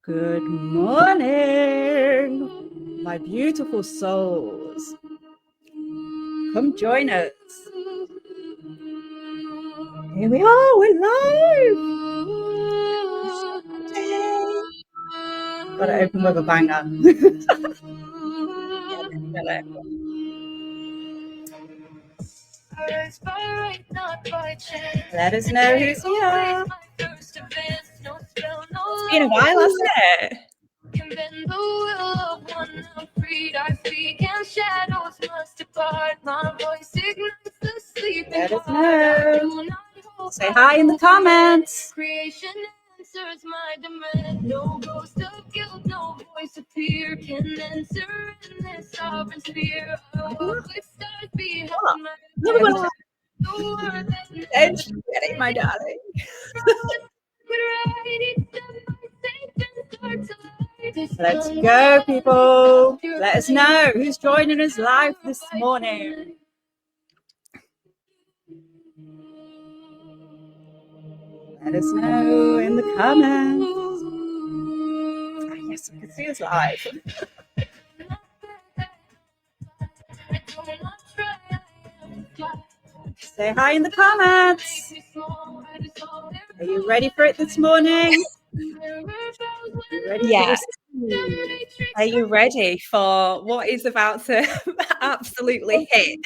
Good morning, my beautiful souls. Come join us. Here we are, we're live. Gotta open with a banger. Let us know who's here. It's been a while, hasn't it? Can bend the will of one I'm freed. I speak and shadows must depart. My voice ignites the sleeping. Let us know. Say hi in the comments. Creation answers my demand. No ghost of guilt, no voice of fear can enter in this sovereign sphere. I walk with stars behind my edge. Get it, my darling. Let's go, people. Let us know who's joining us live this morning. Let us know in the comments. Oh, yes, we can see us live. Say hi in the comments. Are you ready for it this morning? Yes. Are you ready for what is about to absolutely hit?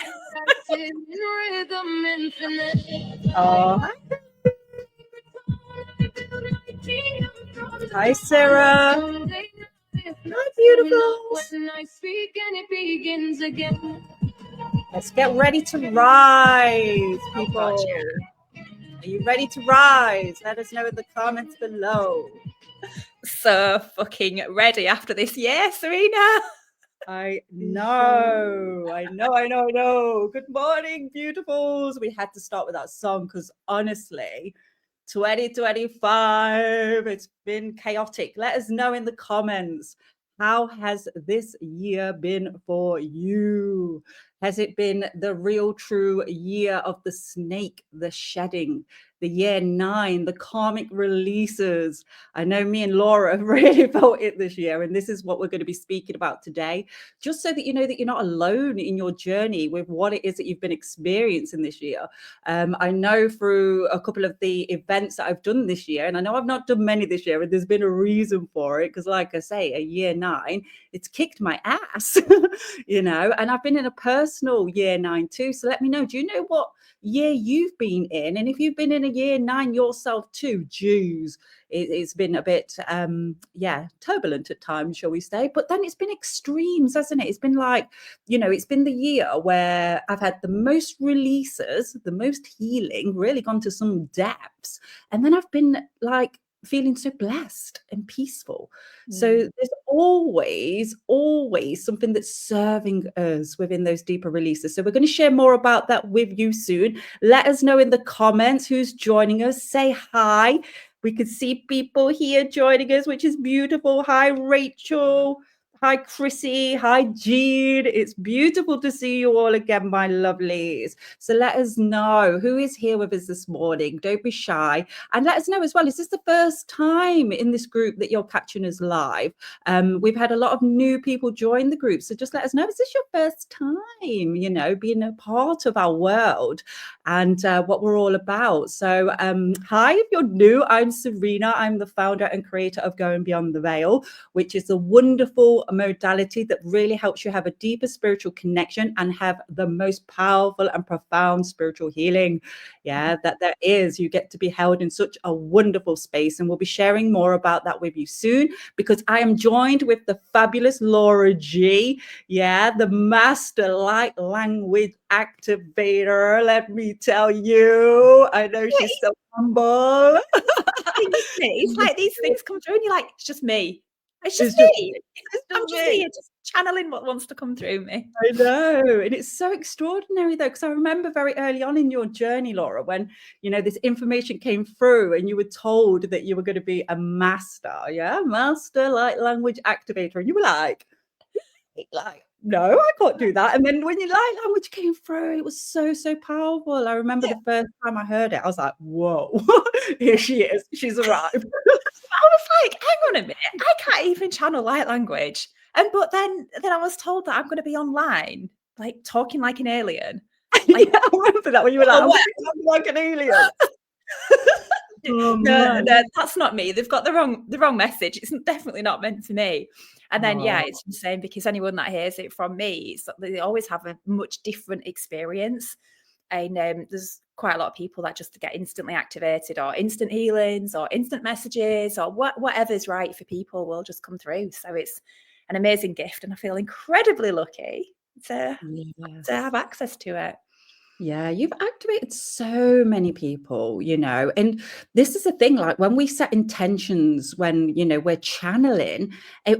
Oh. Hi, Sarah. Hi, beautiful. Let's get ready to rise, people. Oh, yeah. Are you ready to rise? Let us know in the comments below. So fucking ready after this year, Serena. I know. Good morning, beautifuls. We had to start with that song because honestly, 2025, it's been chaotic. Let us know in the comments. How has this year been for you? Has it been the real true year of the snake, the shedding, the year 9, the karmic releases? I know me and Laura have really felt it this year, and this is what we're going to be speaking about today, just so that you know that you're not alone in your journey with what it is that you've been experiencing this year. I know through a couple of the events that I've done this year, and I know I've not done many this year, and there's been a reason for it, because like I say, a year 9, it's kicked my ass, and I've been in a personal year 9 too. So let me know, do you know what year you've been in? And if you've been in a year 9 yourself too, Jews, it's been a bit turbulent at times, shall we say, but then it's been extremes, hasn't it? It's been like, it's been the year where I've had the most releases, the most healing, really gone to some depths, and then I've been like feeling so blessed and peaceful. So there's always something that's serving us within those deeper releases. So we're going to share more about that with you soon. Let us know in the comments who's joining us. Say hi. We could see people here joining us, which is beautiful. Hi, Rachel. Hi, Chrissy. Hi, Jean. It's beautiful to see you all again, my lovelies. So let us know who is here with us this morning. Don't be shy. And let us know as well, is this the first time in this group that you're catching us live? We've had a lot of new people join the group. So just let us know, is this your first time, being a part of our world and what we're all about? So hi, if you're new, I'm Serena. I'm the founder and creator of Going Beyond the Veil, which is a wonderful modality that really helps you have a deeper spiritual connection and have the most powerful and profound spiritual healing. Yeah, that there is. You get to be held in such a wonderful space, and we'll be sharing more about that with you soon, because I am joined with the fabulous Laura G. Yeah, the master light language activator. Let me tell you, I know she's so humble. It's like these things come through and you're like, it's just me. It's just me. I'm just here, just channeling what wants to come through me. I know. And it's so extraordinary, though, because I remember very early on in your journey, Laura, when, this information came through and you were told that you were going to be a master light language activator. And you were like, no, I can't do that. And then when your light language came through, it was so, so powerful. I remember the first time I heard it, I was like, whoa, here she is. She's arrived. I was like, hang on a minute, I can't even channel light language. But then I was told that I'm gonna be online, like, talking like an alien. Yeah, Like, I remember that when you were like, oh, "I'm what? gonna be talking like an alien." Oh, No, man. no, that's not me. They've got the wrong message. It's definitely not meant for me. And then, yeah, Oh, it's insane because anyone that hears it from me, they always have a much different experience. And there's quite a lot of people that just get instantly activated, or instant healings, or instant messages, or whatever's right for people will just come through. So it's an amazing gift, and I feel incredibly lucky to have yes. access to it. Yeah, you've activated so many people, and this is the thing, like when we set intentions, when, we're channeling,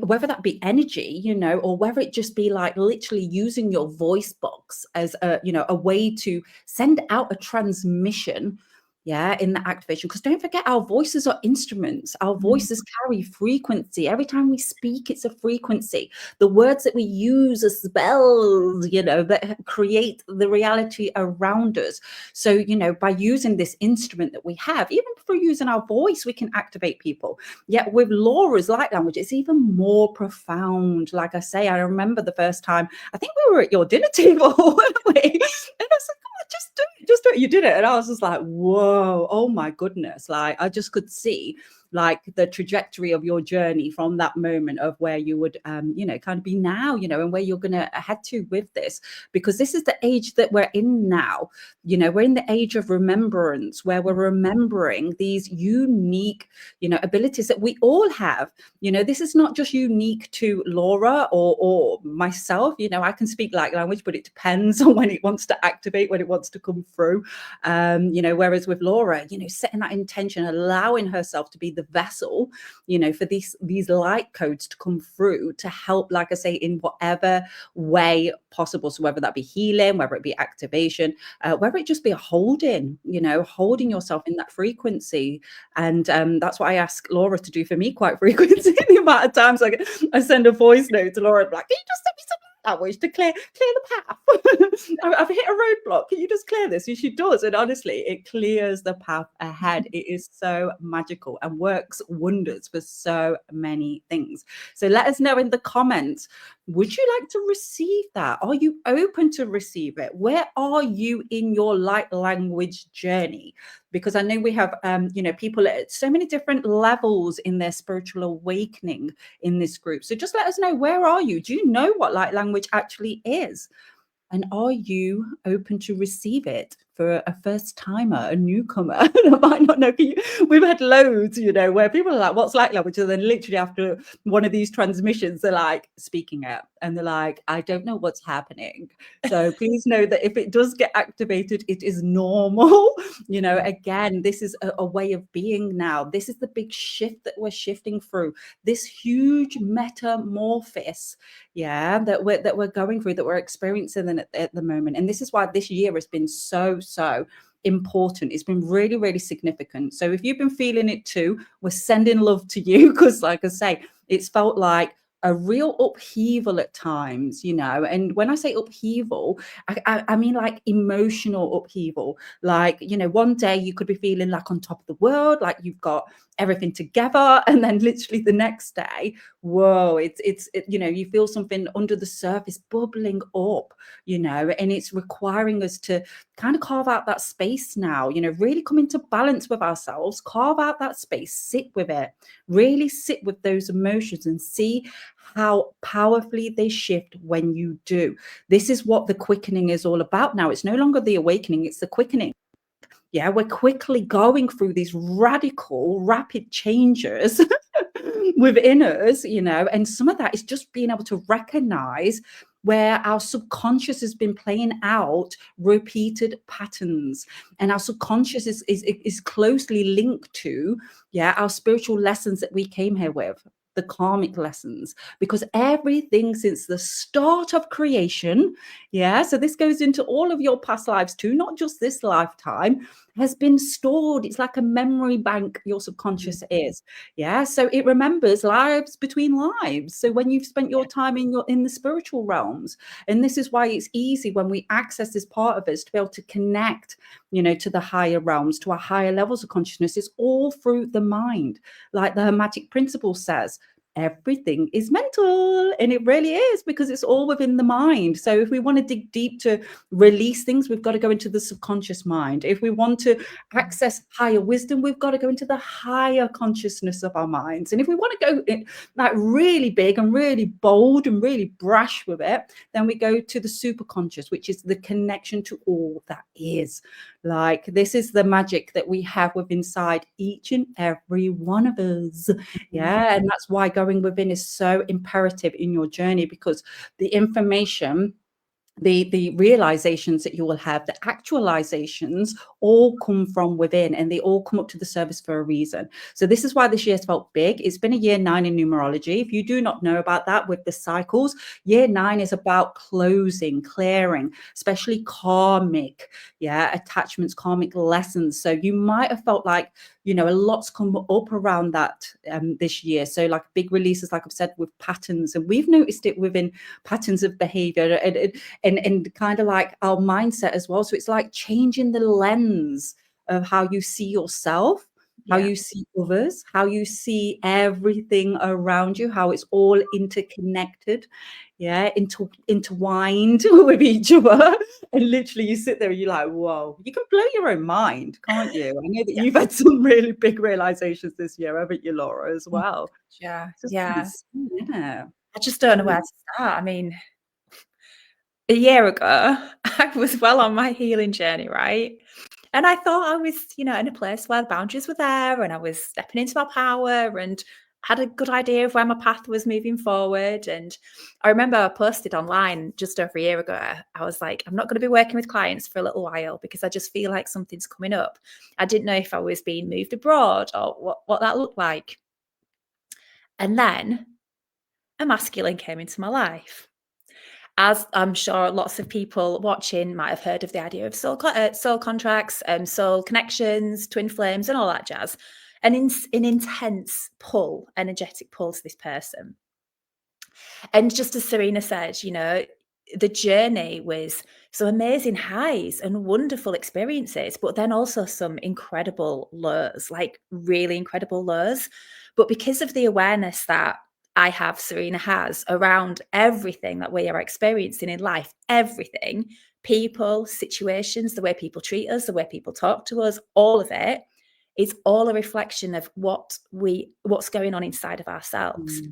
whether that be energy, or whether it just be like literally using your voice box as a way to send out a transmission. Yeah, in the activation, because don't forget, our voices are instruments. Our Mm. voices carry frequency. Every time we speak, it's a frequency. The words that we use are spells, that create the reality around us. So, by using this instrument that we have, even through using our voice, we can activate people. Yet with Laura's light language, it's even more profound. Like I say, I remember the first time, I think we were at your dinner table, weren't we? And I was like, "Come on, just do it." You did it. And I was just like, whoa, oh my goodness. Like I just could see like the trajectory of your journey from that moment of where you would kind of be now, and where you're going to head to with this, because this is the age that we're in now. We're in the age of remembrance, where we're remembering these unique abilities that we all have. This is not just unique to Laura or myself. I can speak light language, but it depends on when it wants to activate, when it wants to come through. Whereas with Laura, setting that intention, allowing herself to be the vessel, for these light codes to come through to help, like I say, in whatever way possible. So whether that be healing, whether it be activation, whether it just be a holding yourself in that frequency. And that's what I ask Laura to do for me quite frequently. The amount of times I send a voice note to Laura, like, can you just send me some language to clear the path? I've hit a roadblock. Can you just clear this? And she does. And honestly, it clears the path ahead. It is so magical and works wonders for so many things. So let us know in the comments, would you like to receive that? Are you open to receive it? Where are you in your light language journey? Because I know we have, people at so many different levels in their spiritual awakening in this group. So just let us know, where are you? Do you know what light language actually is? And are you open to receive it for a first timer, a newcomer that might not know? We've had loads, where people are like, what's light language? And then literally after one of these transmissions, they're like speaking it. And they're like, I don't know what's happening. So please know that if it does get activated, it is normal. Again, this is a way of being now. This is the big shift that we're shifting through. This huge metamorphosis, that we're going through, that we're experiencing at the moment. And this is why this year has been so important. It's been really, really significant. So if you've been feeling it too, we're sending love to you, because like I say, it's felt like a real upheaval at times, and when I say upheaval, I mean like emotional upheaval. Like, one day you could be feeling like on top of the world, like you've got everything together, and then literally the next day, whoa, you feel something under the surface bubbling up, and it's requiring us to kind of carve out that space now, really come into balance with ourselves, carve out that space, sit with it, really sit with those emotions and see how powerfully they shift when you do. This is what the quickening is all about now. It's no longer the awakening, it's the quickening. Yeah, we're quickly going through these radical, rapid changes within us, and some of that is just being able to recognize where our subconscious has been playing out repeated patterns. And our subconscious is closely linked to, our spiritual lessons that we came here with, the karmic lessons, because everything since the start of creation, so this goes into all of your past lives too, not just this lifetime, has been stored. It's like a memory bank, your subconscious is. Yeah. So it remembers lives between lives. So when you've spent your time in the spiritual realms, and this is why it's easy when we access this part of us to be able to connect, to the higher realms, to our higher levels of consciousness. It's all through the mind. Like the Hermetic principle says, everything is mental, and it really is, because it's all within the mind. So if we want to dig deep to release things, we've got to go into the subconscious mind. If we want to access higher wisdom, we've got to go into the higher consciousness of our minds. And if we want to go like really big and really bold and really brash with it, then we go to the superconscious, which is the connection to all that is. Like, this is the magic that we have within inside each and every one of us. Yeah. And that's why going within is so imperative in your journey, because the information, the realizations that you will have, the actualizations, all come from within, and they all come up to the surface for a reason. So this is why this year's felt big. It's been a year 9 in numerology. If you do not know about that with the cycles, year 9 is about closing, clearing, especially karmic, attachments, karmic lessons. So you might have felt like, a lot's come up around that this year. So like big releases, like I've said, with patterns, and we've noticed it within patterns of behavior and kind of like our mindset as well. So it's like changing the lens of how you see yourself, how you see others, how you see everything around you, how it's all interconnected, intertwined with each other. And literally you sit there and you're like, whoa, you can blow your own mind, can't you? I know that you've had some really big realizations this year, haven't you, Laura, as well? Yeah. It's just Yeah. insane, isn't it? I just don't know where to start. I mean, a year ago, I was well on my healing journey, right? And I thought I was, in a place where the boundaries were there and I was stepping into my power and had a good idea of where my path was moving forward. And I remember I posted online just over a year ago. I was like, I'm not going to be working with clients for a little while because I just feel like something's coming up. I didn't know if I was being moved abroad or what that looked like. And then a masculine came into my life. As I'm sure lots of people watching might have heard of the idea of soul contracts, soul connections, twin flames, and all that jazz, an intense pull, energetic pull to this person. And just as Serena said, the journey was some amazing highs and wonderful experiences, but then also some incredible lows, like really incredible lows. But because of the awareness that I have, Serena has, around everything that we are experiencing in life, everything, people, situations, the way people treat us, the way people talk to us, all of it is all a reflection of what's going on inside of ourselves.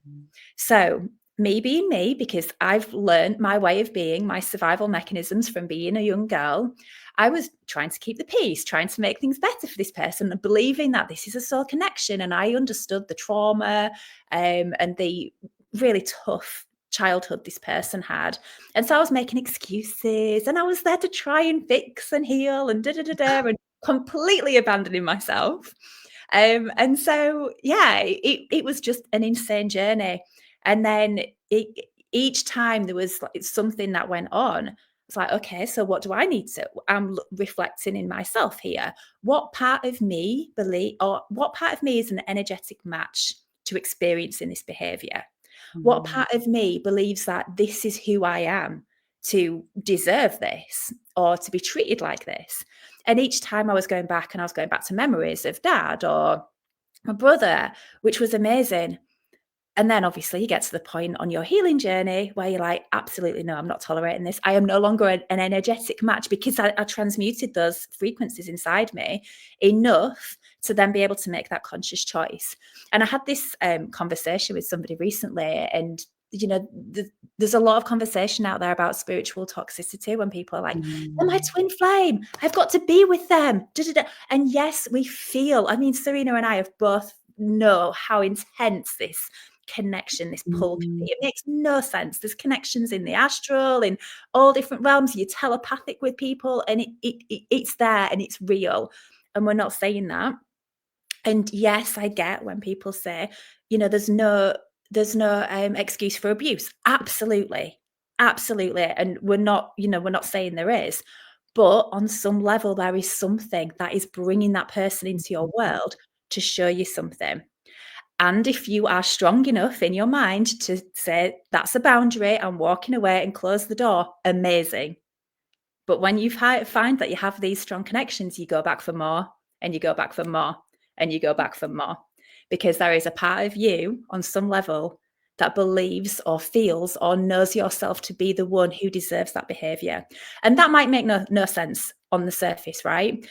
So me being me, because I've learned my way of being, my survival mechanisms from being a young girl, I was trying to keep the peace, trying to make things better for this person, and believing that this is a soul connection. And I understood the trauma and the really tough childhood this person had. And so I was making excuses and I was there to try and fix and heal and and completely abandoning myself. And so, it was just an insane journey. And then each time there was like something that went on, it's like, okay, so what do I need to? I'm reflecting in myself here. What part of me what part of me is an energetic match to experiencing this behavior? What part of me believes that this is who I am to deserve this or to be treated like this? And each time I was going back and I was going back to memories of dad or my brother, which was amazing. And then obviously you get to the point on your healing journey where you're like, absolutely no, I'm not tolerating this. I am no longer an energetic match, because I transmuted those frequencies inside me enough to then be able to make that conscious choice. And I had this conversation with somebody recently, and there's a lot of conversation out there about spiritual toxicity when people are like, they're my twin flame, I've got to be with them. And yes, we feel, I mean, Serena and I have both know how intense this connection, this pull can be. It makes no sense. There's connections in the astral, in all different realms. You're telepathic with people, and it's there and it's real. And we're not saying that. And yes, I get when people say, there's no excuse for abuse. Absolutely. And we're not saying there is. But on some level, there is something that is bringing that person into your world to show you something. And if you are strong enough in your mind to say, that's a boundary, I'm walking away, and close the door, amazing. But when you find that you have these strong connections, you go back for more, and you go back for more, and you go back for more. Because there is a part of you on some level that believes or feels or knows yourself to be the one who deserves that behavior. And that might make no sense on the surface, right?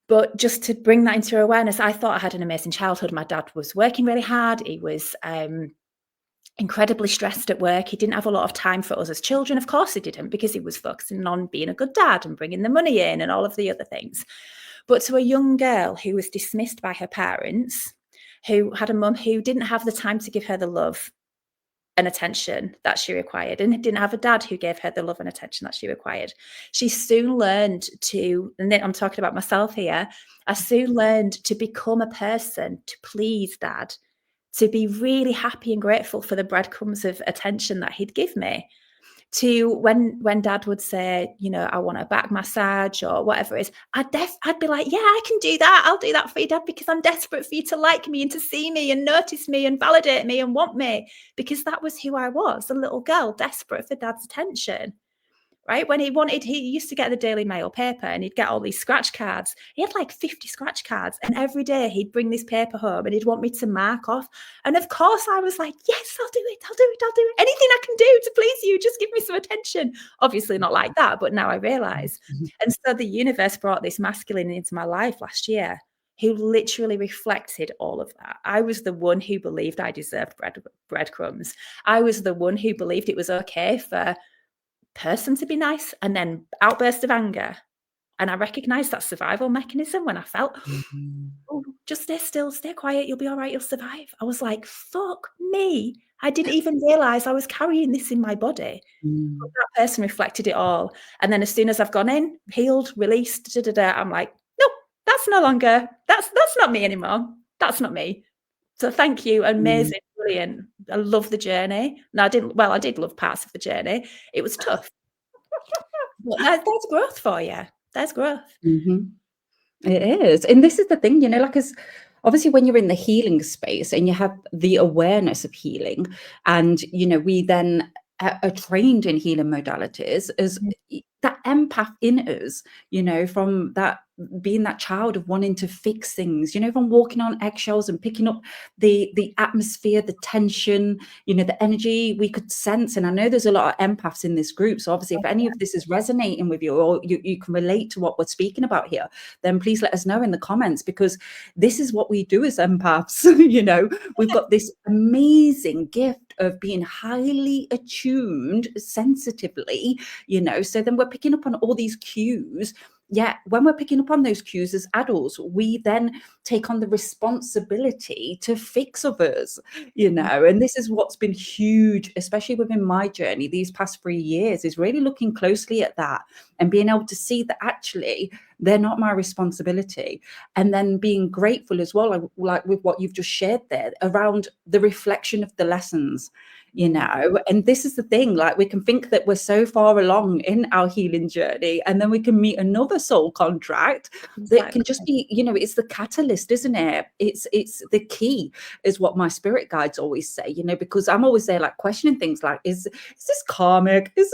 But just to bring that into your awareness, I thought I had an amazing childhood. My dad was working really hard. He was incredibly stressed at work. He didn't have a lot of time for us as children. Of course he didn't, because he was focusing on being a good dad and bringing the money in and all of the other things. But to a young girl who was dismissed by her parents, who had a mum who didn't have the time to give her the love and attention that she required, and didn't have a dad who gave her the love and attention that she required, she soon learned to, and then I'm talking about myself here, I soon learned to become a person to please dad, to be really happy and grateful for the breadcrumbs of attention that he'd give me. To when dad would say, you know, I want a back massage or whatever it is, I'd be like, yeah, I can do that. I'll do that for you, dad, because I'm desperate for you to like me and to see me and notice me and validate me and want me, because that was who I was, a little girl desperate for dad's attention. Right? When he used to get the Daily Mail paper, and he'd get all these scratch cards. He had like 50 scratch cards, and every day he'd bring this paper home and he'd want me to mark off. And of course I was like, yes, I'll do it. Anything I can do to please you, just give me some attention. Obviously not like that, but now I realize. And so the universe brought this masculine into my life last year, who literally reflected all of that. I was the one who believed I deserved breadcrumbs. I was the one who believed it was okay for person to be nice, and then outburst of anger. And I recognized that survival mechanism when I felt, oh, just stay still, stay quiet, you'll be all right, you'll survive. I was like, fuck me. I didn't even realize I was carrying this in my body. But that person reflected it all. And then as soon as I've gone in, healed, released, I'm like, nope, that's no longer, that's not me anymore. That's not me. So thank you. Amazing. Brilliant. I love the journey. No, I did love parts of the journey. It was tough. But there's growth for you. There's growth. It is. And this is the thing, you know, like, as obviously when you're in the healing space and you have the awareness of healing, and, you know, we then are trained in healing modalities as that empath in us, you know, from that being that child of wanting to fix things, you know, from walking on eggshells and picking up the atmosphere, the tension, you know, the energy we could sense. And I know there's a lot of empaths in this group, so obviously if any of this is resonating with you, or you can relate to what we're speaking about here, then please let us know in the comments, because this is what we do as empaths. You know, we've got this amazing gift of being highly attuned sensitively, you know, so then we're picking up on all these cues. Yeah, when we're picking up on those cues as adults, we then take on the responsibility to fix others, you know. And this is what's been huge, especially within my journey these past 3 years, is really looking closely at that and being able to see that actually they're not my responsibility. And then being grateful as well, like with what you've just shared there around the reflection of the lessons, you know. And this is the thing, like, we can think that we're so far along in our healing journey, and then we can meet another soul contract that can just be, you know, it's the catalyst, isn't it? It's the key, is what my spirit guides always say, you know, because I'm always there like questioning things like, is this karmic? Is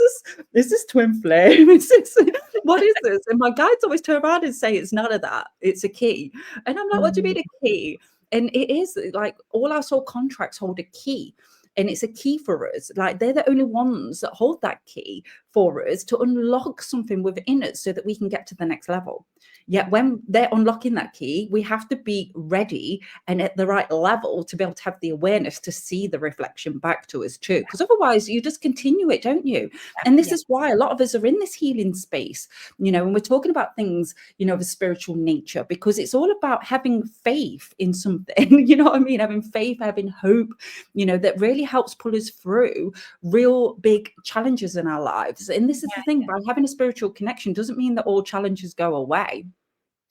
this twin flame? Is this, what is this? And my guides always turn around and say it's none of that, it's a key. And I'm like, what do you mean a key? And it is like all our soul contracts hold a key. And it's a key for us. Like, they're the only ones that hold that key for us to unlock something within us so that we can get to the next level. Yet when they're unlocking that key, we have to be ready and at the right level to be able to have the awareness to see the reflection back to us too. Because otherwise you just continue it, don't you? And this is why a lot of us are in this healing space, you know, and we're talking about things, you know, of a spiritual nature, because it's all about having faith in something, you know what I mean? Having faith, having hope, you know, that really helps pull us through real big challenges in our lives. And this is the thing, by having a spiritual connection doesn't mean that all challenges go away.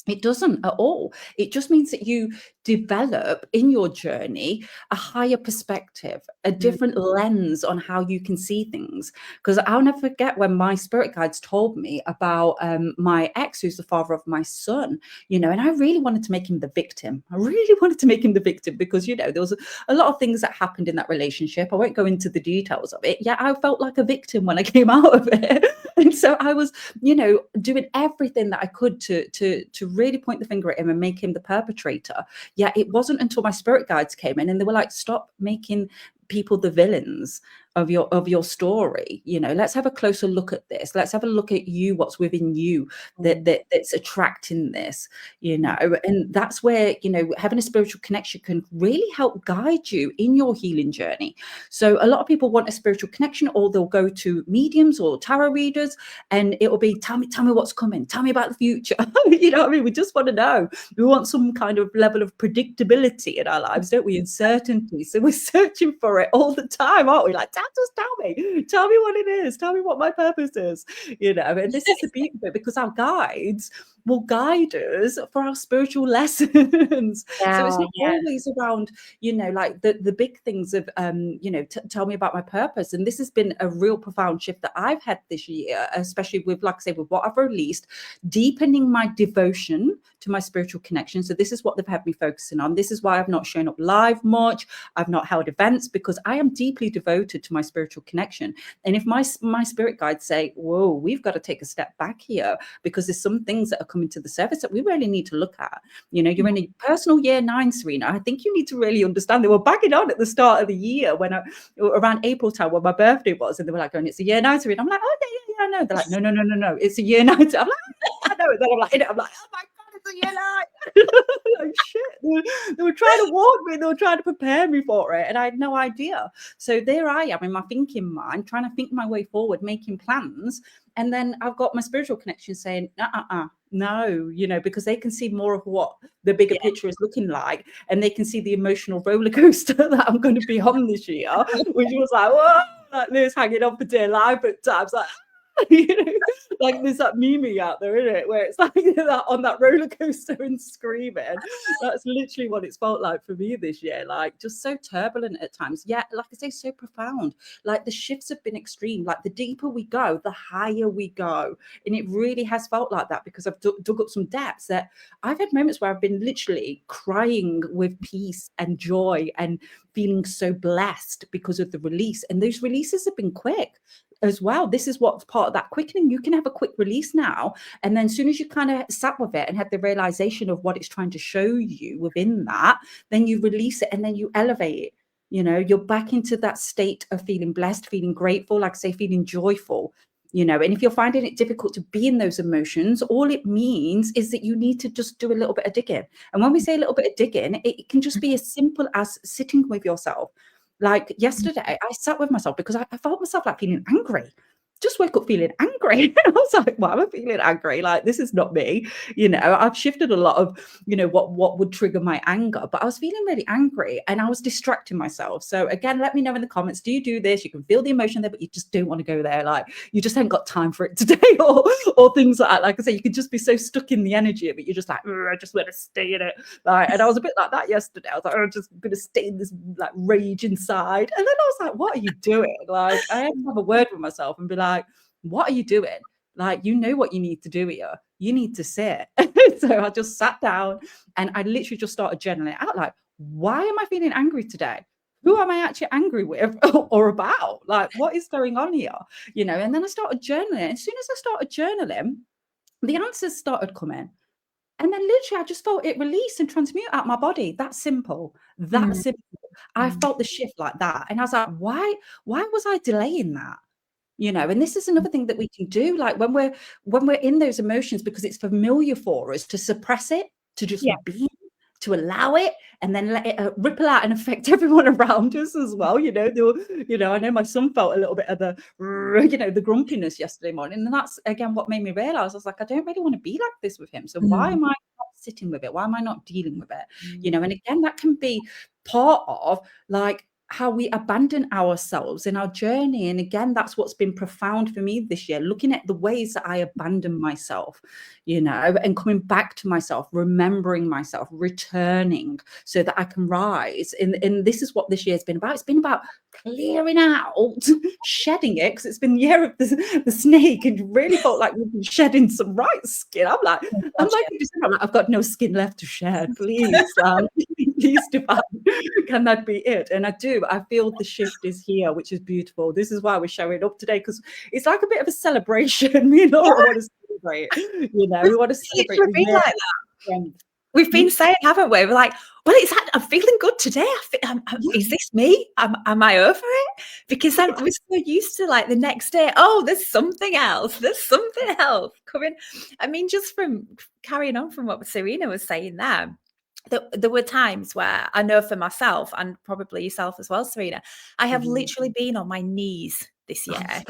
It doesn't at all. It just means that you develop in your journey a higher perspective, a Mm. different lens on how you can see things. Because I'll never forget when my spirit guides told me about my ex, who's the father of my son, and I really wanted to make him the victim. I really wanted to make him the victim because, there was a lot of things that happened in that relationship. I won't go into the details of it. Yeah, I felt like a victim when I came out of it. And so I was, doing everything that I could to really point the finger at him and make him the perpetrator. Yeah, it wasn't until my spirit guides came in and they were like, stop making people the villains of your story. Let's have a closer look at this. Let's have a look at you, what's within you that's attracting this. And that's where having a spiritual connection can really help guide you in your healing journey. So a lot of people want a spiritual connection, or they'll go to mediums or tarot readers, and it will be, tell me what's coming, tell me about the future. You know what I mean? We just want to know. We want some kind of level of predictability in our lives, don't we? And certainty. So we're searching for it all the time, aren't we? Like, just tell me what it is, tell me what my purpose is. And this is the beauty of it, because our guides will guide us for our spiritual lessons. So it's not always around, like the big things of, tell me about my purpose. And this has been a real profound shift that I've had this year, especially with, like I say, with what I've released, deepening my devotion to my spiritual connection. So this is what they've had me focusing on. This is why I've not shown up live much. I've not held events, because I am deeply devoted to my spiritual connection. And if my spirit guides say, whoa, we've got to take a step back here, because there's some things that are coming to the surface that we really need to look at. You're in a personal year 9, Serena. I think you need to really understand. They were banging on at the start of the year around April time, when my birthday was, and they were like going, it's a year 9, Serena. I'm like, oh yeah, I know. They're like, no, it's a year 9. I'm like, I know. And then I'm like, oh my God, it's a year 9. Like, shit. They were trying to warn me. They were trying to prepare me for it, and I had no idea. So there I am in my thinking mind, trying to think my way forward, making plans. And then I've got my spiritual connection saying, no, because they can see more of what the bigger picture is looking like. And they can see the emotional roller coaster that I'm going to be on this year, which was like, whoa, like this hanging on for dear life at times. Like, like there's that meme out there, isn't it, where it's like that on that roller coaster and screaming. That's literally what it's felt like for me this year. Like, just so turbulent at times, yet, like I say, so profound. Like, the shifts have been extreme. Like, the deeper we go, the higher we go. And it really has felt like that, because I've dug up some depths that I've had moments where I've been literally crying with peace and joy and feeling so blessed because of the release. And those releases have been quick as well. This is what's part of that quickening. You can have a quick release now, and then as soon as you kind of sat with it and had the realization of what it's trying to show you within that, then you release it and then you elevate it. You're back into that state of feeling blessed, feeling grateful, like I say, feeling joyful. And if you're finding it difficult to be in those emotions, all it means is that you need to just do a little bit of digging. And when we say a little bit of digging, it can just be as simple as sitting with yourself. Like yesterday, I sat with myself because I felt myself like feeling angry. Just woke up feeling angry. And I was like, why am I feeling angry? Like, this is not me. I've shifted a lot of, what would trigger my anger, but I was feeling really angry and I was distracting myself. So again, let me know in the comments, do you do this? You can feel the emotion there, but you just don't want to go there. Like, you just haven't got time for it today, or things like that. Like I say, you could just be so stuck in the energy of it. You're just like, I just want to stay in it. Like, and I was a bit like that yesterday. I was like, I'm just going to stay in this like rage inside. And then I was like, what are you doing? Like, I had to have a word with myself and be like, what are you doing? Like, you know what you need to do here. You need to sit. So I just sat down and I literally just started journaling out, like, why am I feeling angry today? Who am I actually angry with or about? Like, what is going on here? And then I started journaling. As soon as I started journaling, the answers started coming. And then literally I just felt it release and transmute out my body. That's simple. That's simple. I felt the shift like that. And I was like, why was I delaying that? And this is another thing that we can do, like when we're in those emotions, because it's familiar for us to suppress it, to just be, to allow it, and then let it ripple out and affect everyone around us as well. I know my son felt a little bit of the grumpiness yesterday morning, and that's again what made me realize. I was like, I don't really want to be like this with him. So why am I not sitting with it? Why am I not dealing with it? And again, that can be part of like how we abandon ourselves in our journey. And again, that's what's been profound for me this year, looking at the ways that I abandon myself, and coming back to myself, remembering myself, returning so that I can rise. And this is what this year's been about. It's been about clearing out, shedding it, because it's been the year of the snake, and really felt like we've been shedding some right skin. I'm like, I've got no skin left to shed. Please, please, divine, can that be it? And I do. I feel the shift is here, which is beautiful. This is why we're showing up today, because it's like a bit of a celebration. Me and Laura want to celebrate. We want to celebrate the year like that. We've been saying, haven't we? We're like, well, I'm feeling good today. Is this me? Am I over it? Because we're so used to like the next day. Oh, there's something else. There's something else coming. I mean, just from carrying on from what Serena was saying there were times where I know for myself, and probably yourself as well, Serena, I have literally been on my knees this year.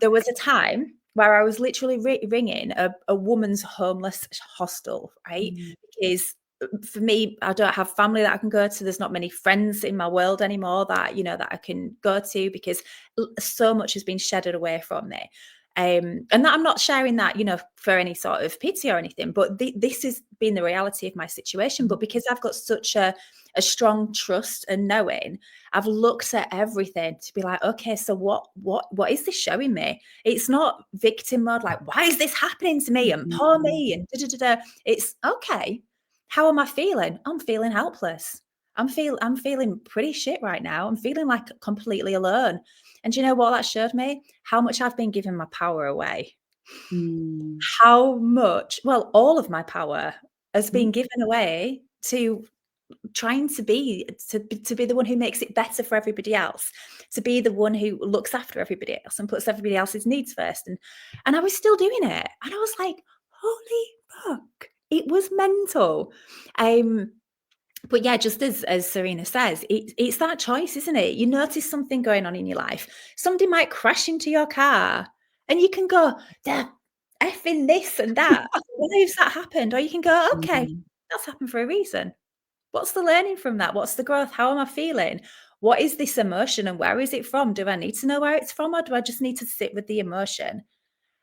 There was a time where I was literally ringing a woman's homeless hostel, right? Because for me, I don't have family that I can go to. There's not many friends in my world anymore that, that I can go to, because so much has been shedded away from me. And that I'm not sharing that, for any sort of pity or anything, but this has been the reality of my situation. But because I've got such a strong trust and knowing, I've looked at everything to be like, okay, so what is this showing me? It's not victim mode, like, why is this happening to me and poor me and da-da-da-da. It's okay. How am I feeling? I'm feeling helpless. I'm feeling pretty shit right now. I'm feeling like completely alone. And do you know what that showed me? How much I've been giving my power away. How much, well, all of my power has been given away to trying to be the one who makes it better for everybody else, to be the one who looks after everybody else and puts everybody else's needs first. And I was still doing it. And I was like, holy fuck, it was mental. But yeah, just as Serena says, it's that choice, isn't it? You notice something going on in your life. Somebody might crash into your car and you can go, they're effing this and that. Why has that happened? Or you can go, okay, that's happened for a reason. What's the learning from that? What's the growth? How am I feeling? What is this emotion and where is it from? Do I need to know where it's from, or do I just need to sit with the emotion?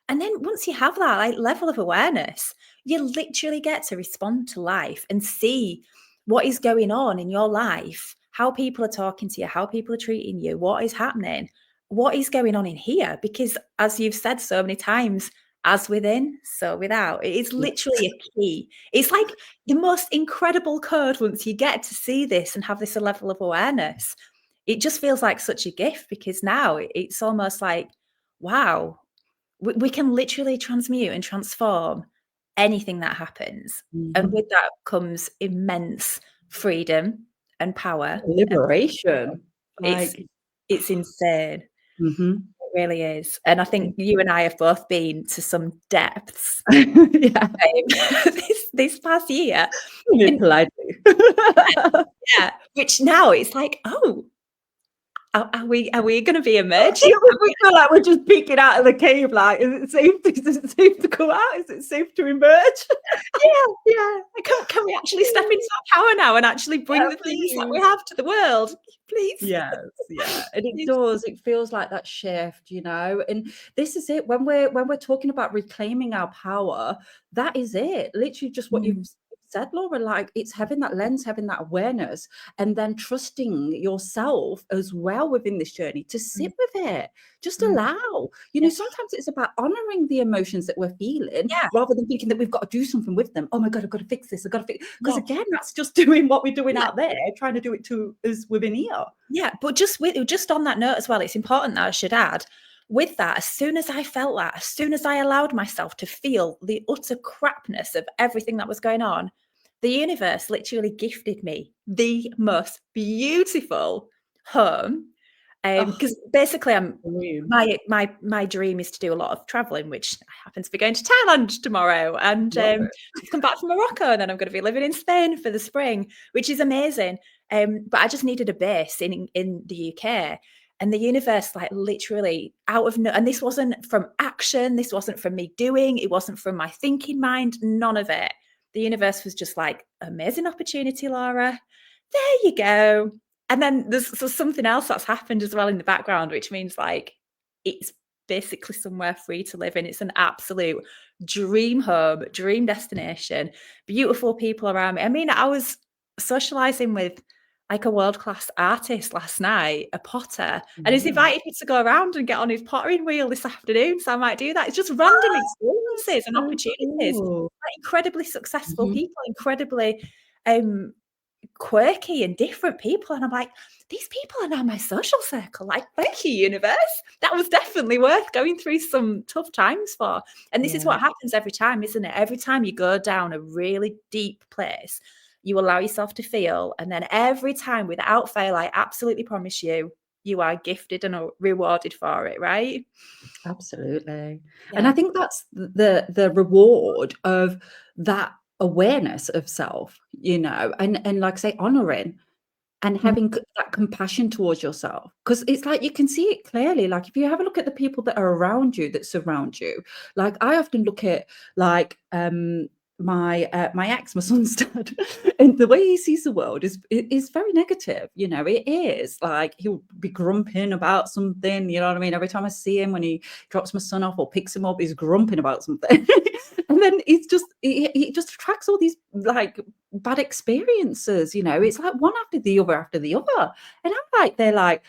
And then once you have that like level of awareness, you literally get to respond to life and see what is going on in your life, how people are talking to you, how people are treating you, what is happening, what is going on in here. Because as you've said so many times, as within, so without. It is literally a key. It's like the most incredible code once you get to see this and have this level of awareness. It just feels like such a gift, because now it's almost like, wow, we can literally transmute and transform anything that happens. And with that comes immense freedom and power. Liberation. It's insane. Mm-hmm. It really is. And I think you and I have both been to some depths this past year. Politely. Yeah. Which now it's like, oh, are we going to be emerging? We feel like we're just peeking out of the cave. Like, is it safe to come out? Is it safe to emerge? Yeah. Can we actually step into our power now and actually bring the things that we have to the world? Please. Yes, yeah. And it does. It feels like that shift, And this is it. When we're talking about reclaiming our power, that is it. Literally just what you've said, Laura, like it's having that lens, having that awareness, and then trusting yourself as well within this journey to sit with it. Just allow. Sometimes it's about honoring the emotions that we're feeling rather than thinking that we've got to do something with them. Oh my God, I've got to fix this. I've got to fix, because again, that's just doing what we're doing out there, trying to do it to us within here. Yeah, but just on that note as well, it's important that I should add, with that, as soon as I felt that, as soon as I allowed myself to feel the utter crapness of everything that was going on, the universe literally gifted me the most beautiful home. Because basically my dream is to do a lot of traveling, which I happen to be going to Thailand tomorrow, and come back from Morocco, and then I'm going to be living in Spain for the spring, which is amazing. But I just needed a base in the UK. And the universe, like literally out of and this wasn't from action, this wasn't from me doing, it wasn't from my thinking mind, none of it. The universe was just like, amazing opportunity, Laura. There you go. And then there's something else that's happened as well in the background, which means like it's basically somewhere free to live in. It's an absolute dream home, dream destination, beautiful people around me. I mean, I was socializing with like a world-class artist last night, a potter, and he's Mm. invited me to go around and get on his pottering wheel this afternoon. So I might do that. It's just random Oh, experiences and so opportunities. cool. Like incredibly successful Mhm. people, incredibly um quirky and different people. And I'm like, these people are now my social circle. Like, thank you, universe. That was definitely worth going through some tough times for. And this is Yeah, what happens every time, isn't it? Every time you go down a really deep place, you allow yourself to feel. And then every time, without fail, I absolutely promise you, you are gifted and rewarded for it, right? absolutely. And I Yeah. think that's the reward of that awareness of self, and like say honoring and Mhm. having that compassion towards yourself, because it's like you can see it clearly. Like if you have a look at the people that are around you, that surround you, like I often look at like my ex, my son's dad, and the way he sees the world is very negative. It is like he'll be grumping about something. You know what I mean? Every time I see him, when he drops my son off or picks him up, he's grumping about something. And then it's just he just attracts all these like bad experiences. It's like one after the other after the other. And I'm like, they're like,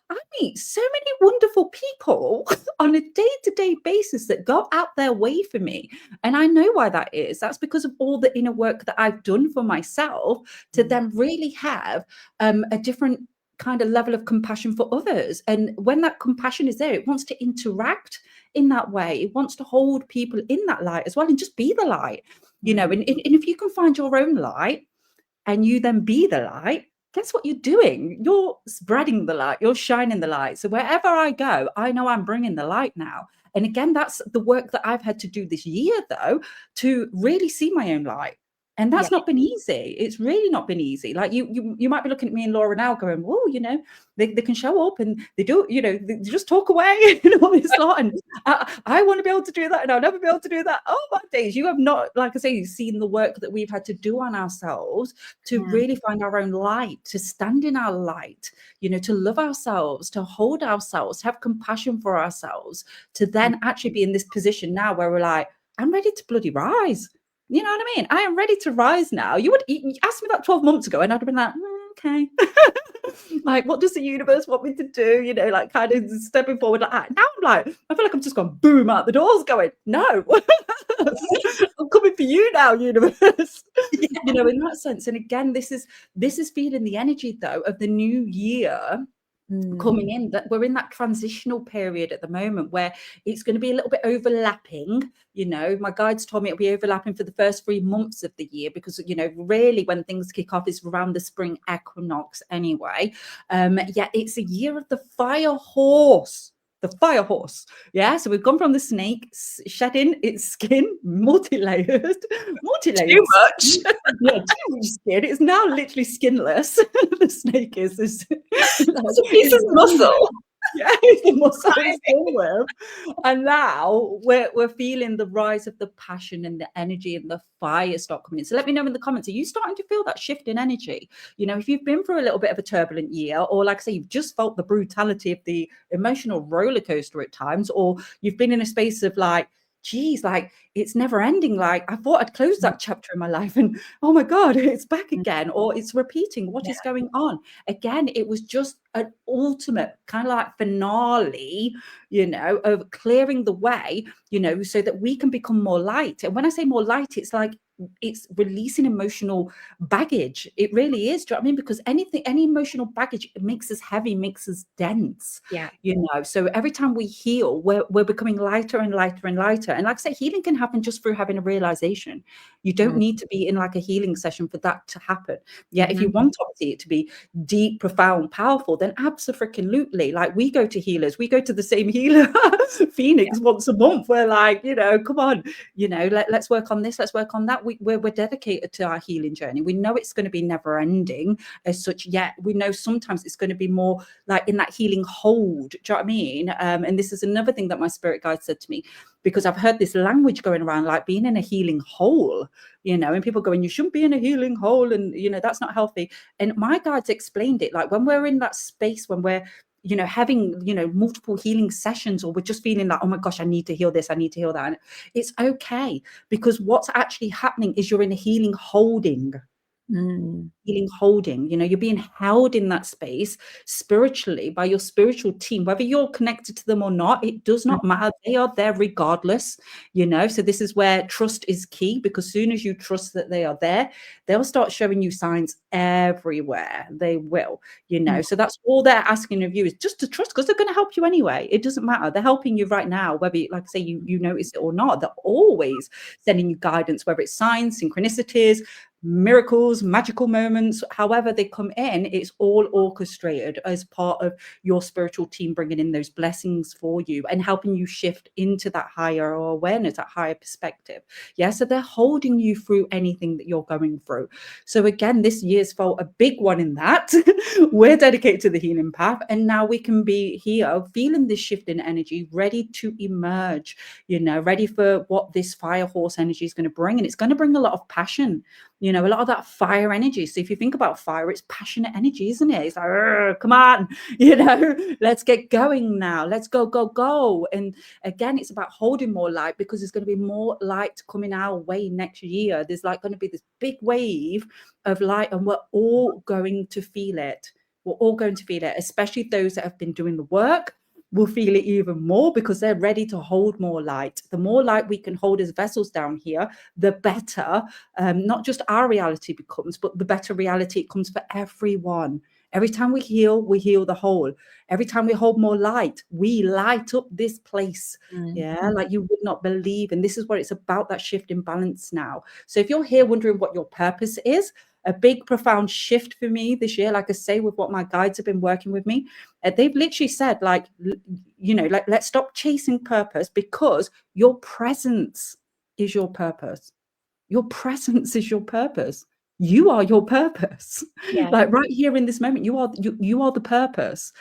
I meet so many wonderful people on a day-to-day basis that go out their way for me. And I know why that is. That's because of all the inner work that I've done for myself to Mm. then really have a different kind of level of compassion for others. And when that compassion is there, it wants to interact in that way. It wants to hold people in that light as well and just be the light. Mm. And if you can find your own light and you then be the light, guess what you're doing? You're spreading the light, you're shining the light. So wherever I go, I know I'm bringing the light now. And again, that's the work that I've had to do this year, though, to really see my own light. And Yeah. that's not been easy. It's really not been easy. Like you might be looking at me and Laura now going, whoa, they can show up and they do, they just talk away and all this lot. And I want to be able to do that and I'll never be able to do that. Oh my days, you have not, like I say, seen the work that we've had to do on ourselves to Mm. really find our own light, to stand in our light, to love ourselves, to hold ourselves, to have compassion for ourselves, to then actually be in this position now where we're like, I'm ready to bloody rise. You know what I mean? I am ready to rise now. You ask me that 12 months ago and I'd have been like, okay. Like, what does the universe want me to do? Like kind of stepping forward like that. Now I'm like, I feel like I'm just gone boom out the doors going, no, I'm coming for you now, universe. Yeah. In that sense. And again, this is feeling the energy though of the new year Mm. coming in, that we're in that transitional period at the moment where it's going to be a little bit overlapping. My guides told me it'll be overlapping for the first 3 months of the year because really when things kick off is around the spring equinox anyway. Yeah, it's a year of the fire horse. The fire horse. Yeah, so we've gone from the snake shedding its skin, multi-layered Too much. yeah, too much skin. It's now literally skinless. The snake is this. It's a piece of muscle. Yeah, it's the muscle Right. it's born with. And now we're feeling the rise of the passion and the energy and the fire start coming in. So let me know in the comments, are you starting to feel that shift in energy? If you've been through a little bit of a turbulent year, or like I say, you've just felt the brutality of the emotional roller coaster at times, or you've been in a space of like, geez, like it's never ending. Like I thought I'd closed that chapter in my life and oh my God, it's back again, or it's repeating. What is going on? Again, it was just an ultimate kind of like finale, of clearing the way, so that we can become more light. And when I say more light, it's like it's releasing emotional baggage. It really is. Do you know what I mean? Because any emotional baggage makes us heavy, makes us dense. Yeah. So every time we heal, we're becoming lighter and lighter and lighter. And like I say, healing can happen just through having a realization. You don't Mm. need to be in like a healing session for that to happen. Yeah, if you Mhm. want obviously it to be deep, profound, powerful, then absolutely. Like we go to healers, we go to the same healer, Phoenix, once a month. We're like, come on, let's work on this, let's work on that. that we're dedicated to our healing journey. We know it's going to be never ending as such, yet we know sometimes it's going to be more like in that healing hold. Do you know what I mean? And this is another thing that my spirit guide said to me, because I've heard this language going around like being in a healing hole, and people going, you shouldn't be in a healing hole, and that's not healthy. And my guides explained it like when we're in that space, when we're having multiple healing sessions, or we're just feeling like, oh my gosh, I need to heal this, I need to heal that, and it's okay, because what's actually happening is you're in a healing holding. Healing holding, you're being held in that space spiritually by your spiritual team, whether you're connected to them or not, it does not matter. They are there regardless. So this is where trust is key, because soon as you trust that they are there, they'll start showing you signs everywhere. They will. So that's all they're asking of you, is just to trust, because they're going to help you anyway. It doesn't matter. They're helping you right now, whether, like I say, you notice it or not. They're always sending you guidance, whether it's signs, synchronicities, miracles, magical moments, however they come in. It's all orchestrated as part of your spiritual team, bringing in those blessings for you and helping you shift into that higher awareness, that higher perspective. So they're holding you through anything that you're going through. So again, this year's felt a big one in that. We're dedicated to the healing path, and now we can be here feeling this shift in energy, ready to emerge, ready for what this fire horse energy is going to bring. And it's going to bring a lot of passion, a lot of that fire energy. So if you think about fire, it's passionate energy, isn't it? It's like, come on, let's get going now. Let's go, go, go. And again, it's about holding more light, because there's going to be more light coming our way next year. There's like going to be this big wave of light, and we're all going to feel it. We're all going to feel it, especially those that have been doing the work will feel it even more, because they're ready to hold more light. The more light we can hold as vessels down here, the better, not just our reality becomes, but the better reality it comes for everyone. Every time we heal the whole. Every time we hold more light, we light up this place. Like you would not believe. And this is what it's about, that shift in balance now. So if you're here wondering what your purpose is, a big, profound shift for me this year, like I say, with what my guides have been working with me, they've literally said, like, let's stop chasing purpose, because your presence is your purpose. Your presence is your purpose. You are your purpose. Like right here in this moment, you are the purpose.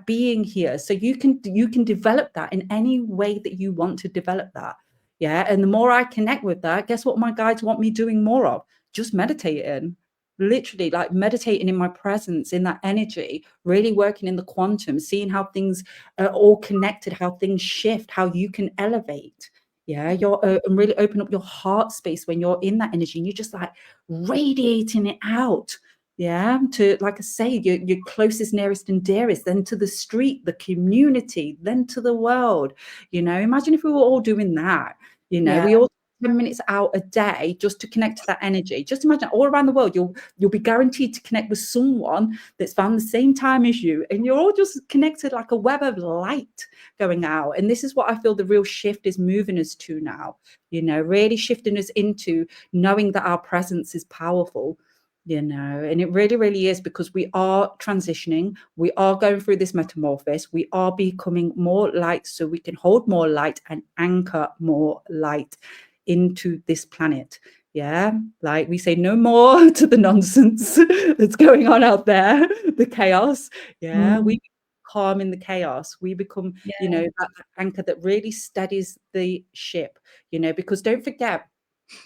Being here. So you can develop that in any way that you want to develop that. And the more I connect with that, guess what my guides want me doing more of? Just meditating. Literally, like meditating in my presence, in that energy, really working in the quantum, seeing how things are all connected, how things shift, how you can elevate. You're and really open up your heart space when you're in that energy, and you're just like radiating it out. To, like I say, your closest, nearest and dearest, then to the street, the community, then to the world. Imagine if we were all doing that. We all 10 minutes out a day just to connect to that energy. Just imagine, all around the world, you'll be guaranteed to connect with someone that's found the same time as you, and you're all just connected like a web of light going out. And this is what I feel the real shift is moving us to now, really shifting us into knowing that our presence is powerful. And it really, really is, because we are transitioning. We are going through this metamorphosis. We are becoming more light, so we can hold more light and anchor more light into this planet. Like we say no more to the nonsense that's going on out there, the chaos. We calm in the chaos. We become, that anchor that really steadies the ship, because don't forget,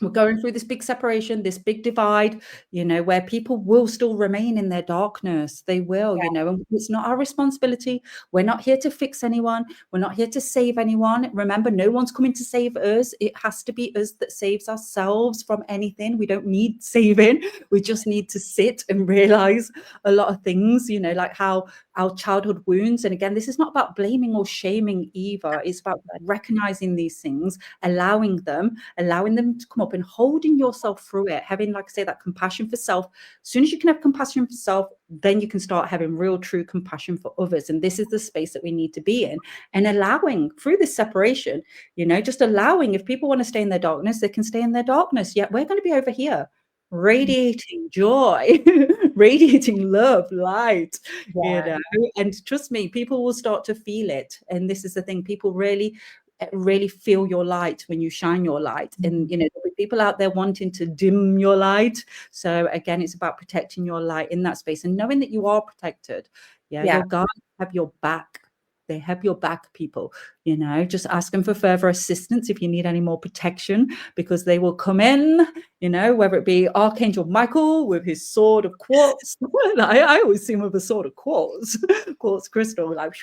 we're going through this big separation, this big divide, where people will still remain in their darkness. They will, and it's not our responsibility. We're not here to fix anyone. We're not here to save anyone. Remember, no one's coming to save us. It has to be us that saves ourselves from anything. We don't need saving. We just need to sit and realize a lot of things, like how our childhood wounds. And again, this is not about blaming or shaming either. It's about recognizing these things, allowing them to come up and holding yourself through it, having, like I say, that compassion for self. As soon as you can have compassion for self, then you can start having real, true compassion for others. And this is the space that we need to be in, and allowing through this separation, just allowing, if people want to stay in their darkness, they can stay in their darkness. Yet we're going to be over here radiating joy, radiating love, light, and trust me, people will start to feel it. And this is the thing, people really, really feel your light when you shine your light. And, you know, there'll be people out there wanting to dim your light. So again, it's about protecting your light in that space and knowing that you are protected. Yeah. Your guides have your back. They have your back, people. You know, just ask them for further assistance if you need any more protection, because they will come in, you know, whether it be Archangel Michael with his sword of quartz. I always see him with a sword of quartz, quartz crystal, like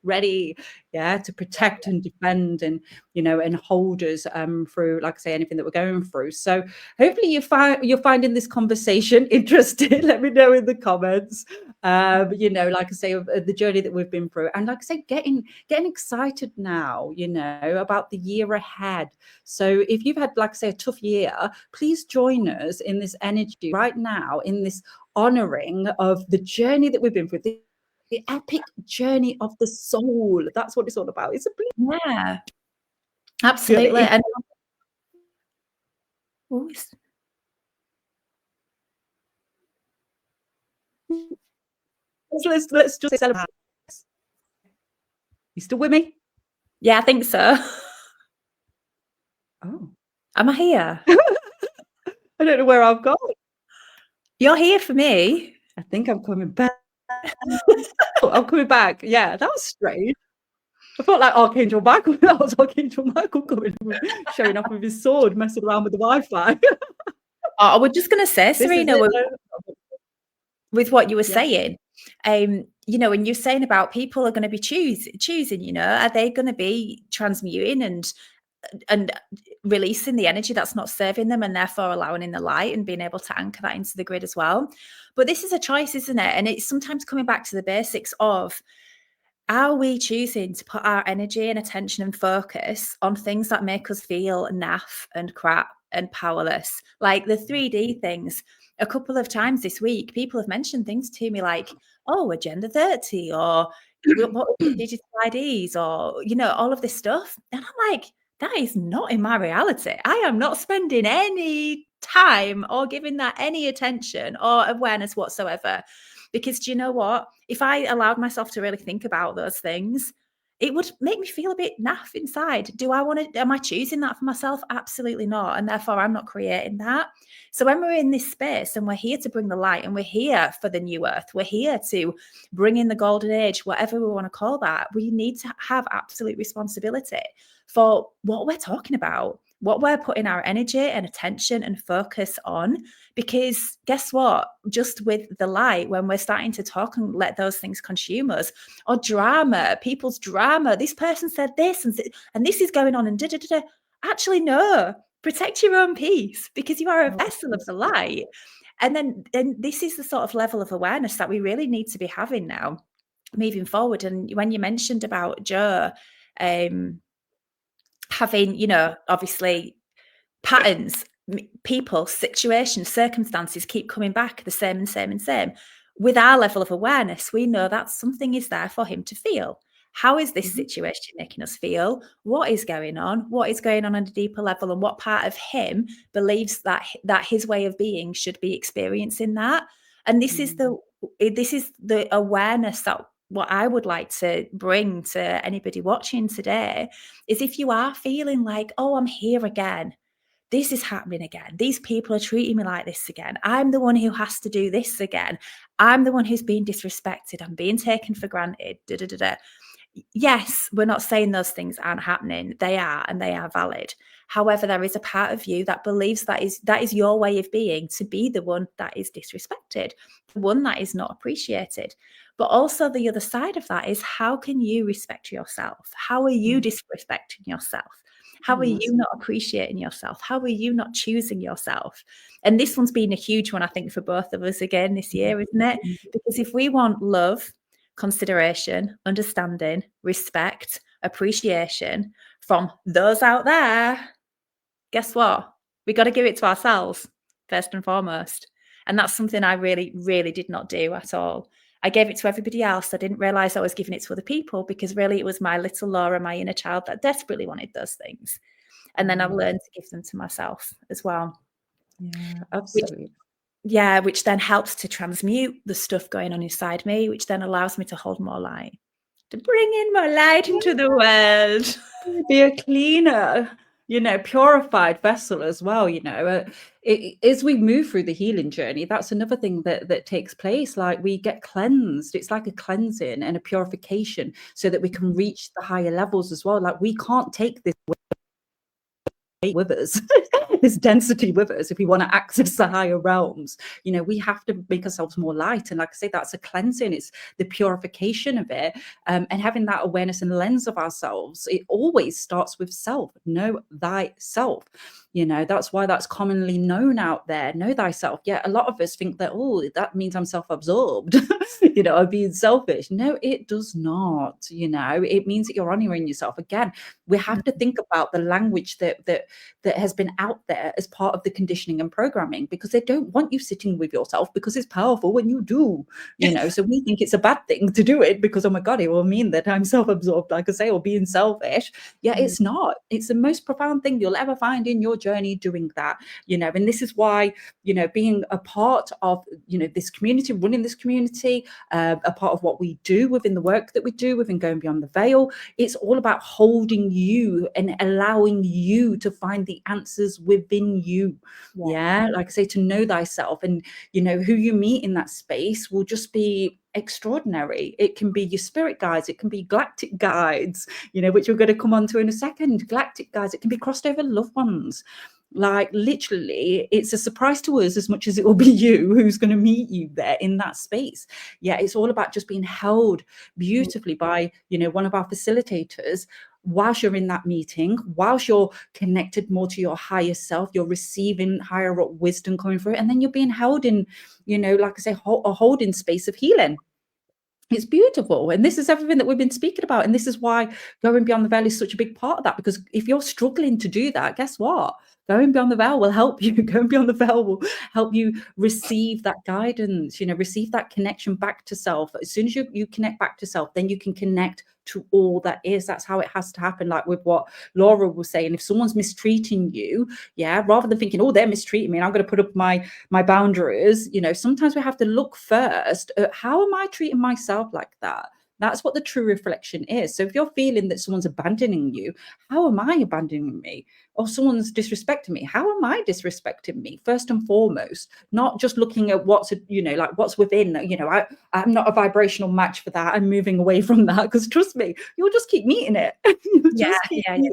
ready, yeah, to protect and defend and, you know, and hold us through, like I say, anything that we're going through. So hopefully you're finding this conversation interesting. Let me know in the comments. You know, like I say, the journey that we've been through, and like I say, getting excited now, you know, about the year ahead. So if you've had, like I say, a tough year, please join us in this energy right now, in this honoring of the journey that we've been through, the epic journey of the soul. That's what it's all about. It's Yeah, absolutely. And let's just celebrate. You still with me? Yeah, I think so. Oh, am I here? I don't know where I've gone. You're here for me. I think I'm coming back. Oh, I'm coming back. Yeah, that was strange. I felt like Archangel Michael. That was Archangel Michael coming, showing up with his sword, messing around with the Wi-Fi. I was just going to say, Serena, with what you were saying, you know, when you're saying about people are going to be choosing, you know, are they going to be transmuting and releasing the energy that's not serving them, and therefore allowing in the light and being able to anchor that into the grid as well? But this is a choice, isn't it? And it's sometimes coming back to the basics of, are we choosing to put our energy and attention and focus on things that make us feel naff and crap and powerless? Like the 3D things. A couple of times this week, people have mentioned things to me like, oh, Agenda 30, or what digital IDs, or, you know, all of this stuff. And I'm like, that is not in my reality. I am not spending any time or giving that any attention or awareness whatsoever. Because do you know what? If I allowed myself to really think about those things, it would make me feel a bit naff inside. Am I choosing that for myself? Absolutely not. And therefore, I'm not creating that. So when we're in this space and we're here to bring the light, and we're here for the new earth, we're here to bring in the golden age, whatever we want to call that, we need to have absolute responsibility for what we're talking about, what we're putting our energy and attention and focus on. Because guess what? Just with the light, when we're starting to talk and let those things consume us, or drama, people's drama, this person said this and this is going on and da-da-da-da. Actually, no, protect your own peace, because you are a vessel of the light. And this is the sort of level of awareness that we really need to be having now moving forward. And when you mentioned about Joe, having, you know, obviously patterns, people, situations, circumstances keep coming back the same and same and same. With our level of awareness, we know that something is there for him to feel. How is this situation making us feel? What is going on? What is going on a deeper level? And what part of him believes that his way of being should be experiencing that? And this is the awareness that what I would like to bring to anybody watching today is, if you are feeling like, oh, I'm here again, this is happening again, these people are treating me like this again, I'm the one who has to do this again, I'm the one who's being disrespected, I'm being taken for granted, da, da, da, da. Yes, we're not saying those things aren't happening. They are, and they are valid. However, there is a part of you that believes that is your way of being, to be the one that is disrespected, the one that is not appreciated. But also the other side of that is, how can you respect yourself? How are you disrespecting yourself? How are you not appreciating yourself? How are you not choosing yourself? And this one's been a huge one, I think, for both of us again this year, isn't it? Because if we want love, consideration, understanding, respect, appreciation from those out there, guess what? We got to give it to ourselves first and foremost. And that's something I really, really did not do at all. I gave it to everybody else. I didn't realize I was giving it to other people, because really it was my little Laura, my inner child, that desperately wanted those things. And then I've learned to give them to myself as well. Yeah, absolutely. Which then helps to transmute the stuff going on inside me, which then allows me to hold more light, to bring in more light into the world. Be a cleaner, purified vessel as well. As we move through the healing journey, that's another thing that takes place. Like, we get cleansed. It's like a cleansing and a purification so that we can reach the higher levels as well. Like, we can't take this with us, this density with us, if we want to access the higher realms. We have to make ourselves more light, and like I say, that's a cleansing. It's the purification of it, and having that awareness and lens of ourselves. It always starts with self. Know thyself. That's why that's commonly known out there. Know thyself. Yeah, a lot of us think that, oh, that means I'm self-absorbed, or being selfish. No, it does not. It means that you're honoring yourself. Again, we have to think about the language that has been out there as part of the conditioning and programming, because they don't want you sitting with yourself, because it's powerful when you do. So we think it's a bad thing to do it, because, oh my God, it will mean that I'm self-absorbed, like I say, or being selfish. Yeah, it's not. It's the most profound thing you'll ever find in your journey doing that. And this is why, being a part of, this community, running this community, a part of what we do within the work that we do within Going Beyond the Veil, it's all about holding you and allowing you to find the answers within you. Yeah. Like I say, to know thyself, and who you meet in that space will just be extraordinary. It can be your spirit guides, it can be galactic guides, which we're going to come on to in a second. Galactic guides, it can be crossed over loved ones. Like, literally, it's a surprise to us as much as it will be you who's going to meet you there in that space. Yeah, it's all about just being held beautifully by, one of our facilitators. Whilst you're in that meeting, whilst you're connected more to your higher self, you're receiving higher up wisdom coming through, and then you're being held in, like I say, a holding space of healing. It's beautiful. And this is everything that we've been speaking about. And this is why Going Beyond the Veil is such a big part of that, because if you're struggling to do that, guess what? Going Beyond the Veil will help you. Going Beyond the Veil will help you receive that guidance, receive that connection back to self. As soon as you connect back to self, then you can connect to all that is. That's how it has to happen. Like with what Laura was saying, if someone's mistreating you, yeah, rather than thinking, oh, they're mistreating me and I'm going to put up my boundaries, sometimes we have to look first at, how am I treating myself like that? That's what the true reflection is. So if you're feeling that someone's abandoning you, how am I abandoning me? Or someone's disrespecting me, how am I disrespecting me? First and foremost, not just looking at what's, like what's within, I'm not a vibrational match for that. I'm moving away from that, because trust me, you'll just keep meeting it. It, and,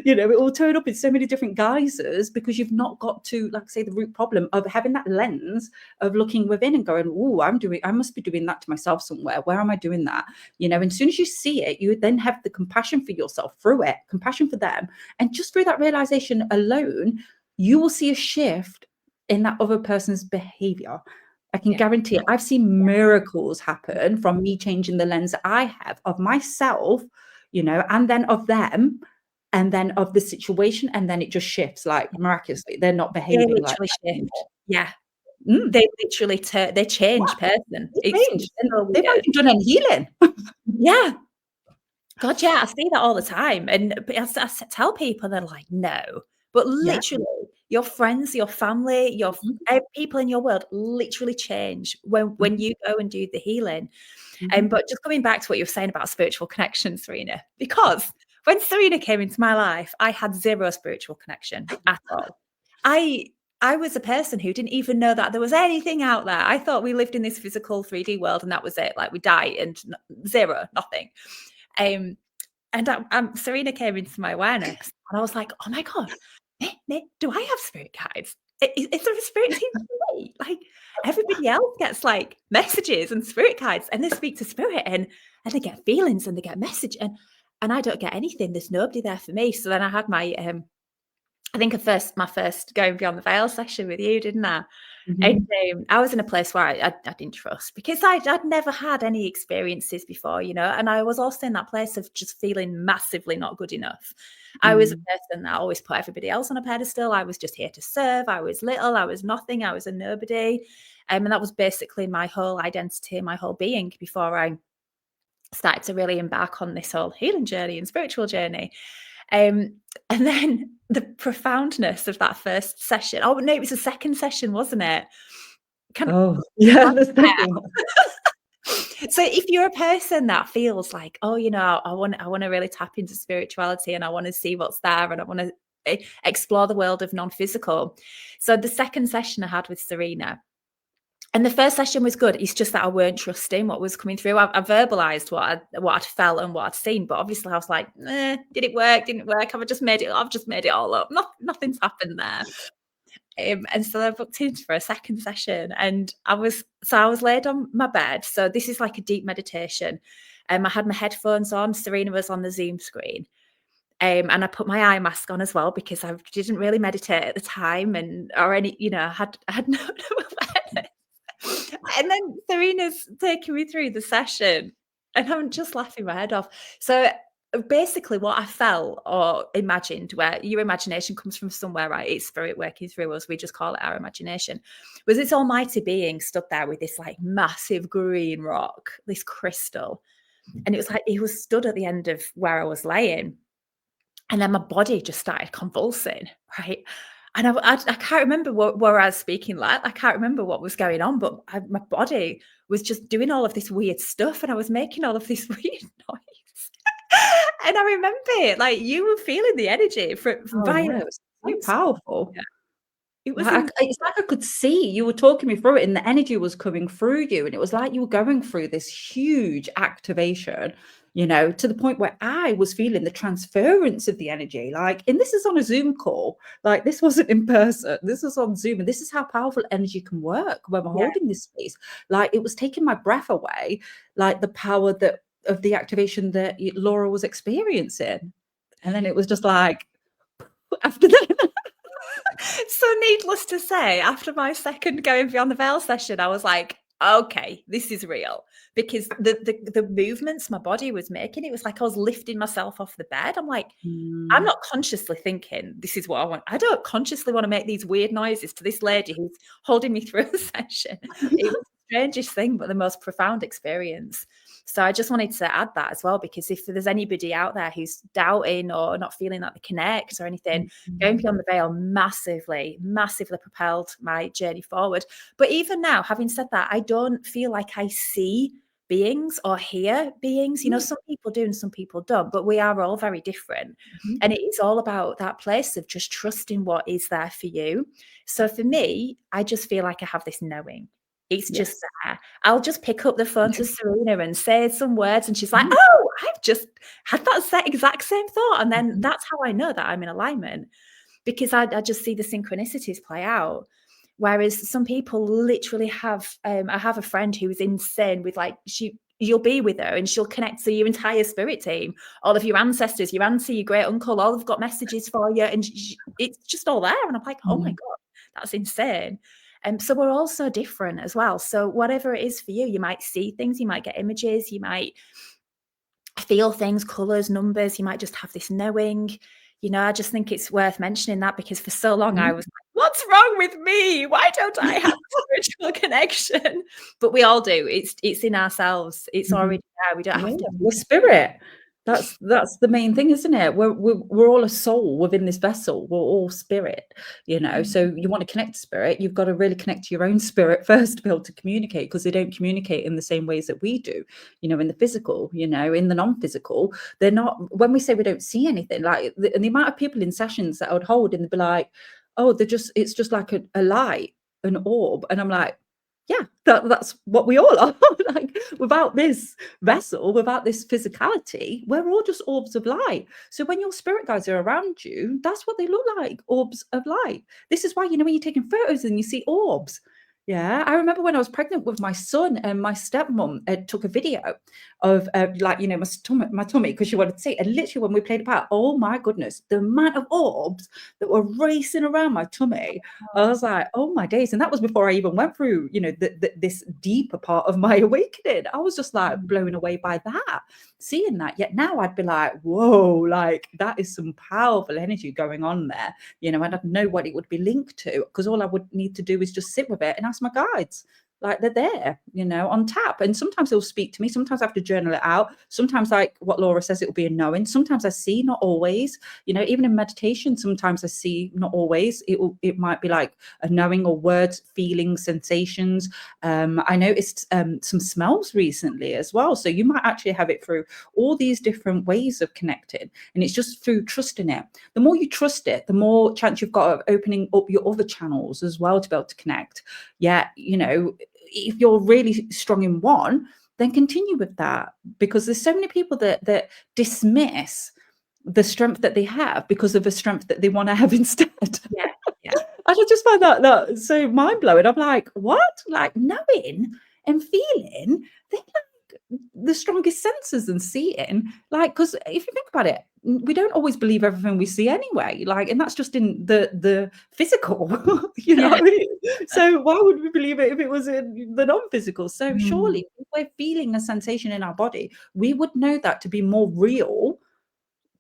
it will turn up in so many different guises, because you've not got to, like I say, the root problem of having that lens of looking within and going, oh, I must be doing that to myself somewhere. Where am I doing that? And as soon as you see it, you then have the compassion for yourself through it, compassion for them. And just through that realization alone, you will see a shift in that other person's behavior. I can guarantee it. I've seen miracles happen from me changing the lens I have of myself, and then of them, and then of the situation, and then it just shifts like miraculously. They're not behaving They like literally that shift. anymore. Yeah. Mm. They literally they change person. It's Changed. so They've not weird. even done any healing. Yeah. God, yeah, I see that all the time, and but I tell people, they're like, "No," but Yeah. literally, your friends, your family, your people in your world literally change when you go and do the healing. But just coming back to what you were saying about spiritual connection, Serena, because when Serena came into my life, I had zero spiritual connection at all. I was a person who didn't even know that there was anything out there. I thought we lived in this physical 3D world and that was it. Like we die and zero, nothing. And Serena came into my awareness, and I was like, "Oh my God, do I have spirit guides? Is there a spirit team for me? Like everybody else gets like messages and spirit guides, and they speak to spirit, and they get feelings and they get message, and I don't get anything. There's nobody there for me." So then I had my I think my first Going Beyond the Veil session with you, didn't I? And I was in a place where I didn't trust, because I'd never had any experiences before, and I was also in that place of just feeling massively not good enough. I was a person that always put everybody else on a pedestal. I was just here to serve. I was little. I was nothing. I was a nobody. And that was basically my whole identity, my whole being, before I started to really embark on this whole healing journey and spiritual journey. And then the profoundness of that first session. Oh no, it was the second session, wasn't it? Oh, yeah, the second one. So if you're a person that feels like, oh, I want to really tap into spirituality and I want to see what's there and I want to explore the world of non-physical. So the second session I had with Serena, and the first session was good. It's just that I weren't trusting what was coming through. I verbalized what I'd felt and what I'd seen, but obviously I was like, did it work? Didn't it work? I've just made it all up. Nothing's happened there. And so I booked in for a second session, and I was laid on my bed. So this is like a deep meditation. I had my headphones on. Serena was on the Zoom screen. And I put my eye mask on as well because I didn't really meditate at the time, I had no awareness. And then Serena's taking me through the session, and I'm just laughing my head off. So basically, what I felt or imagined, where your imagination comes from somewhere, right? It's spirit working through us. We just call it our imagination. Was this almighty being stood there with this like massive green rock, this crystal, and it was like he was stood at the end of where I was laying. And then my body just started convulsing, right? And I can't remember where I was speaking like. I can't remember what was going on, but my body was just doing all of this weird stuff and I was making all of this weird noise. And I remember it, like you were feeling the energy from Oh, yeah, it was so powerful. Yeah. It was It's like I could see you were talking me through it and the energy was coming through you. And it was like you were going through this huge activation, to the point where I was feeling the transference of the energy. Like, and this is on a Zoom call. Like, this wasn't in person. This was on Zoom. And this is how powerful energy can work when we're holding this space. Like, it was taking my breath away, like the power of the activation that Laura was experiencing. And then it was just like, after that. So needless to say, after my second Going Beyond the Veil session, I was like, okay, this is real. Because the movements my body was making, it was like I was lifting myself off the bed. I'm like, I'm not consciously thinking this is what I want. I don't consciously want to make these weird noises to this lady who's holding me through a session. It was the strangest thing, but the most profound experience. So I just wanted to add that as well, because if there's anybody out there who's doubting or not feeling that they connect or anything, Going Beyond the Veil massively, massively propelled my journey forward. But even now, having said that, I don't feel like I see beings or hear beings. Some people do and some people don't, but we are all very different. And it is all about that place of just trusting what is there for you. So for me, I just feel like I have this knowing. It's just there. I'll just pick up the phone to Serena and say some words, and she's like, oh, I've just had that exact same thought. And then that's how I know that I'm in alignment, because I just see the synchronicities play out. Whereas some people literally have, I have a friend who is insane with like, you'll be with her and she'll connect to your entire spirit team, all of your ancestors, your auntie, your great uncle, all have got messages for you. And it's just all there. And I'm like, oh my God, that's insane. So we're all so different as well. So whatever it is for you, you might see things, you might get images, you might feel things, colors, numbers, you might just have this knowing. I just think it's worth mentioning that, because for so long I was like, what's wrong with me? Why don't I have a spiritual connection? But we all do. It's in ourselves. It's already there. We don't have to. We're spirit. That's the main thing, isn't it? We're all a soul within this vessel. We're all spirit, So you want to connect to spirit, you've got to really connect to your own spirit first to be able to communicate, because they don't communicate in the same ways that we do, in the physical, in the non-physical. They're not, when we say we don't see anything, like the amount of people in sessions that I would hold and they'd be like, oh, it's just like a light, an orb. And I'm like, yeah, that's what we all are. Like, without this vessel, without this physicality, we're all just orbs of light. So when your spirit guides are around you, that's what they look like, orbs of light. This is why, when you're taking photos and you see orbs. Yeah, I remember when I was pregnant with my son, and my stepmom took a video of my tummy, because she wanted to see. And literally, when we played it out, oh my goodness, the amount of orbs that were racing around my tummy. I was like, oh my days. And that was before I even went through, this deeper part of my awakening. I was just like blown away by that, seeing that. Yet now I'd be like, whoa, like that is some powerful energy going on there, and I'd know what it would be linked to, because all I would need to do is just sit with it and ask my guides. like they're there, on tap. And sometimes they'll speak to me. Sometimes I have to journal it out. Sometimes, like what Laura says, it will be a knowing. Sometimes I see, not always. Even in meditation, sometimes I see, not always. It might be like a knowing, or words, feelings, sensations. I noticed some smells recently as well. So you might actually have it through all these different ways of connecting, and it's just through trusting it. The more you trust it, the more chance you've got of opening up your other channels as well to be able to connect. Yeah, if you're really strong in one, then continue with that, because there's so many people that dismiss the strength that they have because of a strength that they want to have instead. Yeah, yeah. And I just find that so mind blowing. I'm like, what? Like, knowing and feeling, they're like the strongest senses, and seeing. Like, because if you think about it, we don't always believe everything we see anyway. Like, and that's just in the physical, Yeah. what I mean? So why would we believe it if it was in the non-physical? So Mm. surely, if we're feeling a sensation in our body, we would know that to be more real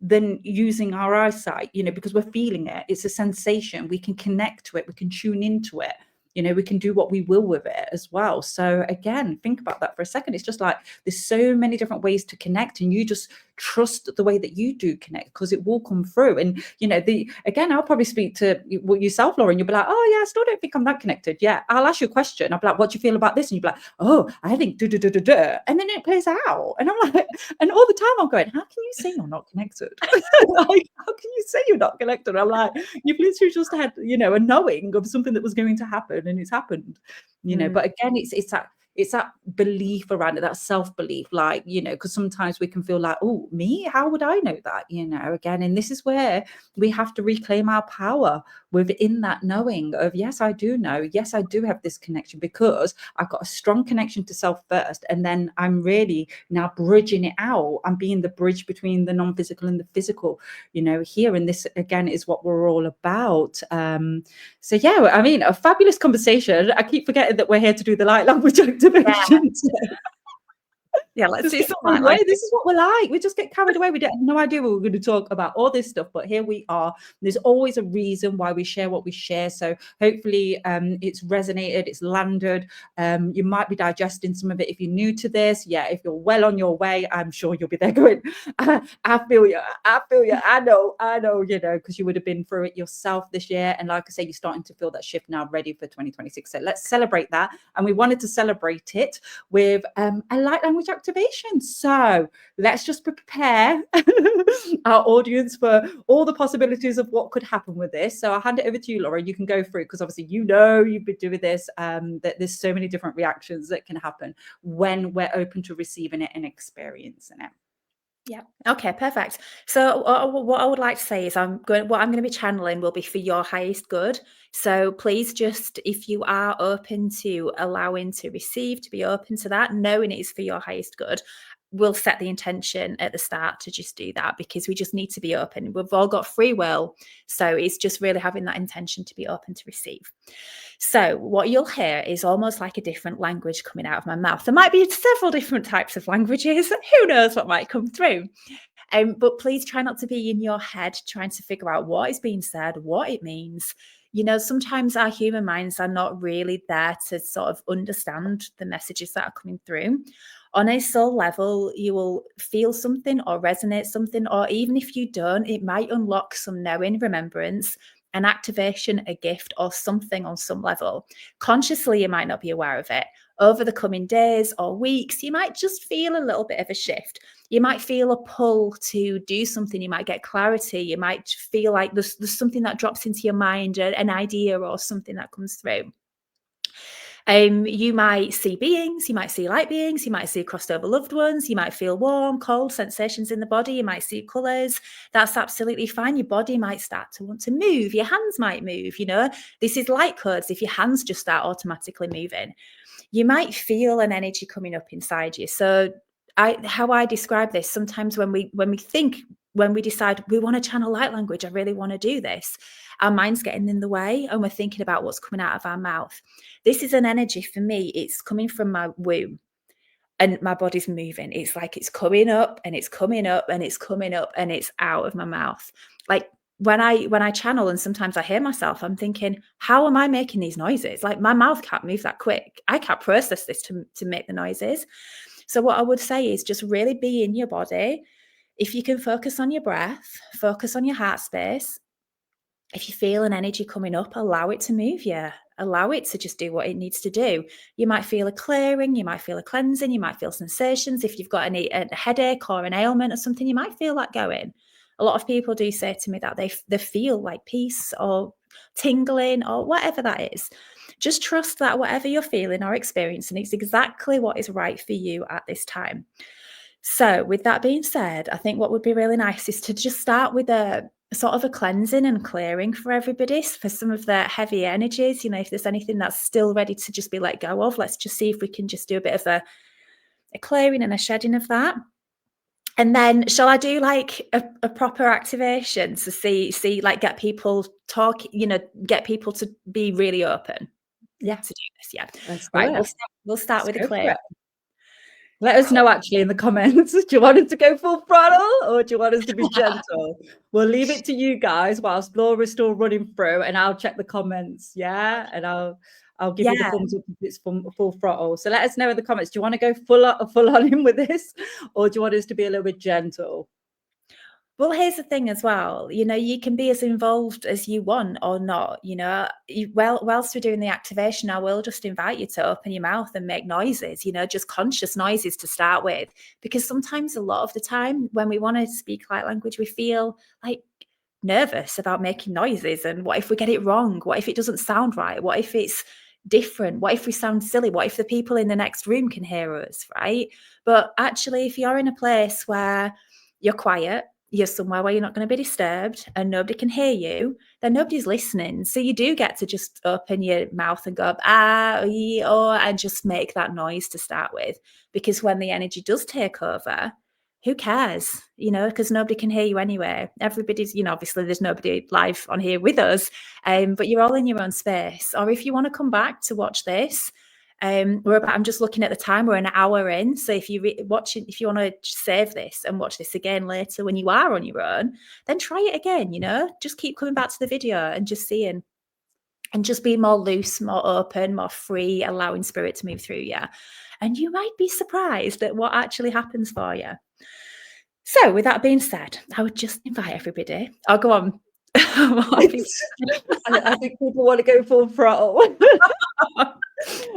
than using our eyesight, because we're feeling it. It's a sensation. We can connect to it. We can tune into it. We can do what we will with it as well. So again, think about that for a second. It's just like there's so many different ways to connect, and you just trust the way that you do connect, because it will come through. And again, I'll probably speak to yourself, Laura, and you'll be like, oh yeah, I still don't think I'm that connected. Yeah, I'll ask you a question. I'll be like, what do you feel about this? And you'll be like, oh, I think do do do do do, and then it plays out. And I'm like, and all the time I'm going, how can you say you're not connected? Like, how can you say you're not connected? I'm like, you've literally just had, a knowing of something that was going to happen, and it's happened. But again, it's that belief around it, that self-belief, like, because sometimes we can feel like, oh, me, how would I know that? Again, and this is where we have to reclaim our power within that knowing of, yes, I do know, yes, I do have this connection, because I've got a strong connection to self first, and then I'm really now bridging it out. I'm being the bridge between the non-physical and the physical, here. And this again is what we're all about. So yeah, I mean, a fabulous conversation. I keep forgetting that we're here to do the light language activation. Yeah, let's Just do get some carried light away. language. This is what we're like. We just get carried away. We have no idea what we're going to talk about, all this stuff, but here we are. There's always a reason why we share what we share. So hopefully it's resonated, it's landed. You might be digesting some of it if you're new to this. Yeah, if you're well on your way, I'm sure you'll be there going, I feel you. I know, because you would have been through it yourself this year. And like I say, you're starting to feel that shift now, ready for 2026. So let's celebrate that. And we wanted to celebrate it with a light language activation. So let's just prepare our audience for all the possibilities of what could happen with this. So I'll hand it over to you, Laura. You can go through, because obviously you've been doing this, that there's so many different reactions that can happen when we're open to receiving it and experiencing it. Yeah. Okay, perfect. So what I would like to say is what I'm going to be channeling will be for your highest good. So please just, if you are open to allowing to receive, to be open to that, knowing it is for your highest good, we'll set the intention at the start to just do that, because we just need to be open. We've all got free will. So it's just really having that intention to be open to receive. So what you'll hear is almost like a different language coming out of my mouth. There might be several different types of languages. Who knows what might come through? But please try not to be in your head trying to figure out what is being said, what it means. Sometimes our human minds are not really there to sort of understand the messages that are coming through. On a soul level, you will feel something or resonate something, or even if you don't, it might unlock some knowing, remembrance, an activation, a gift, or something on some level. Consciously, you might not be aware of it. Over the coming days or weeks, you might just feel a little bit of a shift. You might feel a pull to do something. You might get clarity. You might feel like there's something that drops into your mind, an idea or something that comes through. You might see beings, you might see light beings, you might see crossed over loved ones, you might feel warm, cold sensations in the body, you might see colours. That's absolutely fine. Your body might start to want to move, your hands might move, This is light codes if your hands just start automatically moving. You might feel an energy coming up inside you. So how I describe this, sometimes when we decide we want to channel light language, I really want to do this, our mind's getting in the way and we're thinking about what's coming out of our mouth. This is an energy for me. It's coming from my womb and my body's moving. It's like it's coming up and it's coming up and it's coming up and it's out of my mouth. Like when I channel and sometimes I hear myself, I'm thinking, how am I making these noises? Like my mouth can't move that quick. I can't process this to make the noises. So what I would say is just really be in your body. If you can focus on your breath, focus on your heart space. If you feel an energy coming up, allow it to move you. Allow it to just do what it needs to do. You might feel a clearing, you might feel a cleansing, you might feel sensations. If you've got a headache or an ailment or something, you might feel that going. A lot of people do say to me that they feel like peace or tingling or whatever that is. Just trust that whatever you're feeling or experiencing is exactly what is right for you at this time. So, with that being said, I think what would be really nice is to just start with a sort of a cleansing and clearing for everybody for some of the heavy energies. If there's anything that's still ready to just be let go of, let's just see if we can just do a bit of a clearing and a shedding of that. And then, shall I do like a proper activation to see like get people talk, get people to be really open Yeah, to do this? Yeah. let's do Right. it. We'll start Let's with a go for clear. it. Let us know actually in the comments. Do you want us to go full throttle or do you want us to be gentle? We'll leave it to you guys whilst Laura's still running through, and I'll check the comments. Yeah, and I'll give you the Yeah. thumbs up if it's full throttle. So let us know in the comments. Do you want to go full on in with this, or do you want us to be a little bit gentle? Well, here's the thing as well. You can be as involved as you want or not. Whilst we're doing the activation, I will just invite you to open your mouth and make noises. Just conscious noises to start with, because sometimes, a lot of the time, when we want to speak light language, we feel like nervous about making noises. And what if we get it wrong? What if it doesn't sound right? What if it's different? What if we sound silly? What if the people in the next room can hear us? Right? But actually, if you're in a place where you're quiet, you're somewhere where you're not going to be disturbed and nobody can hear you, then nobody's listening. So you do get to just open your mouth and go, oh, and just make that noise to start with. Because when the energy does take over, who cares? Because nobody can hear you anyway. Everybody's, obviously there's nobody live on here with us, but you're all in your own space. Or if you want to come back to watch this, I'm just looking at the time, we're an hour in. So if you if you want to save this and watch this again later when you are on your own, then try it again. Just keep coming back to the video and just seeing, and just be more loose, more open, more free, allowing spirit to move through you. And you might be surprised at what actually happens for you. So with that being said, I would just invite everybody. Oh, go on. I think people want to go full throttle.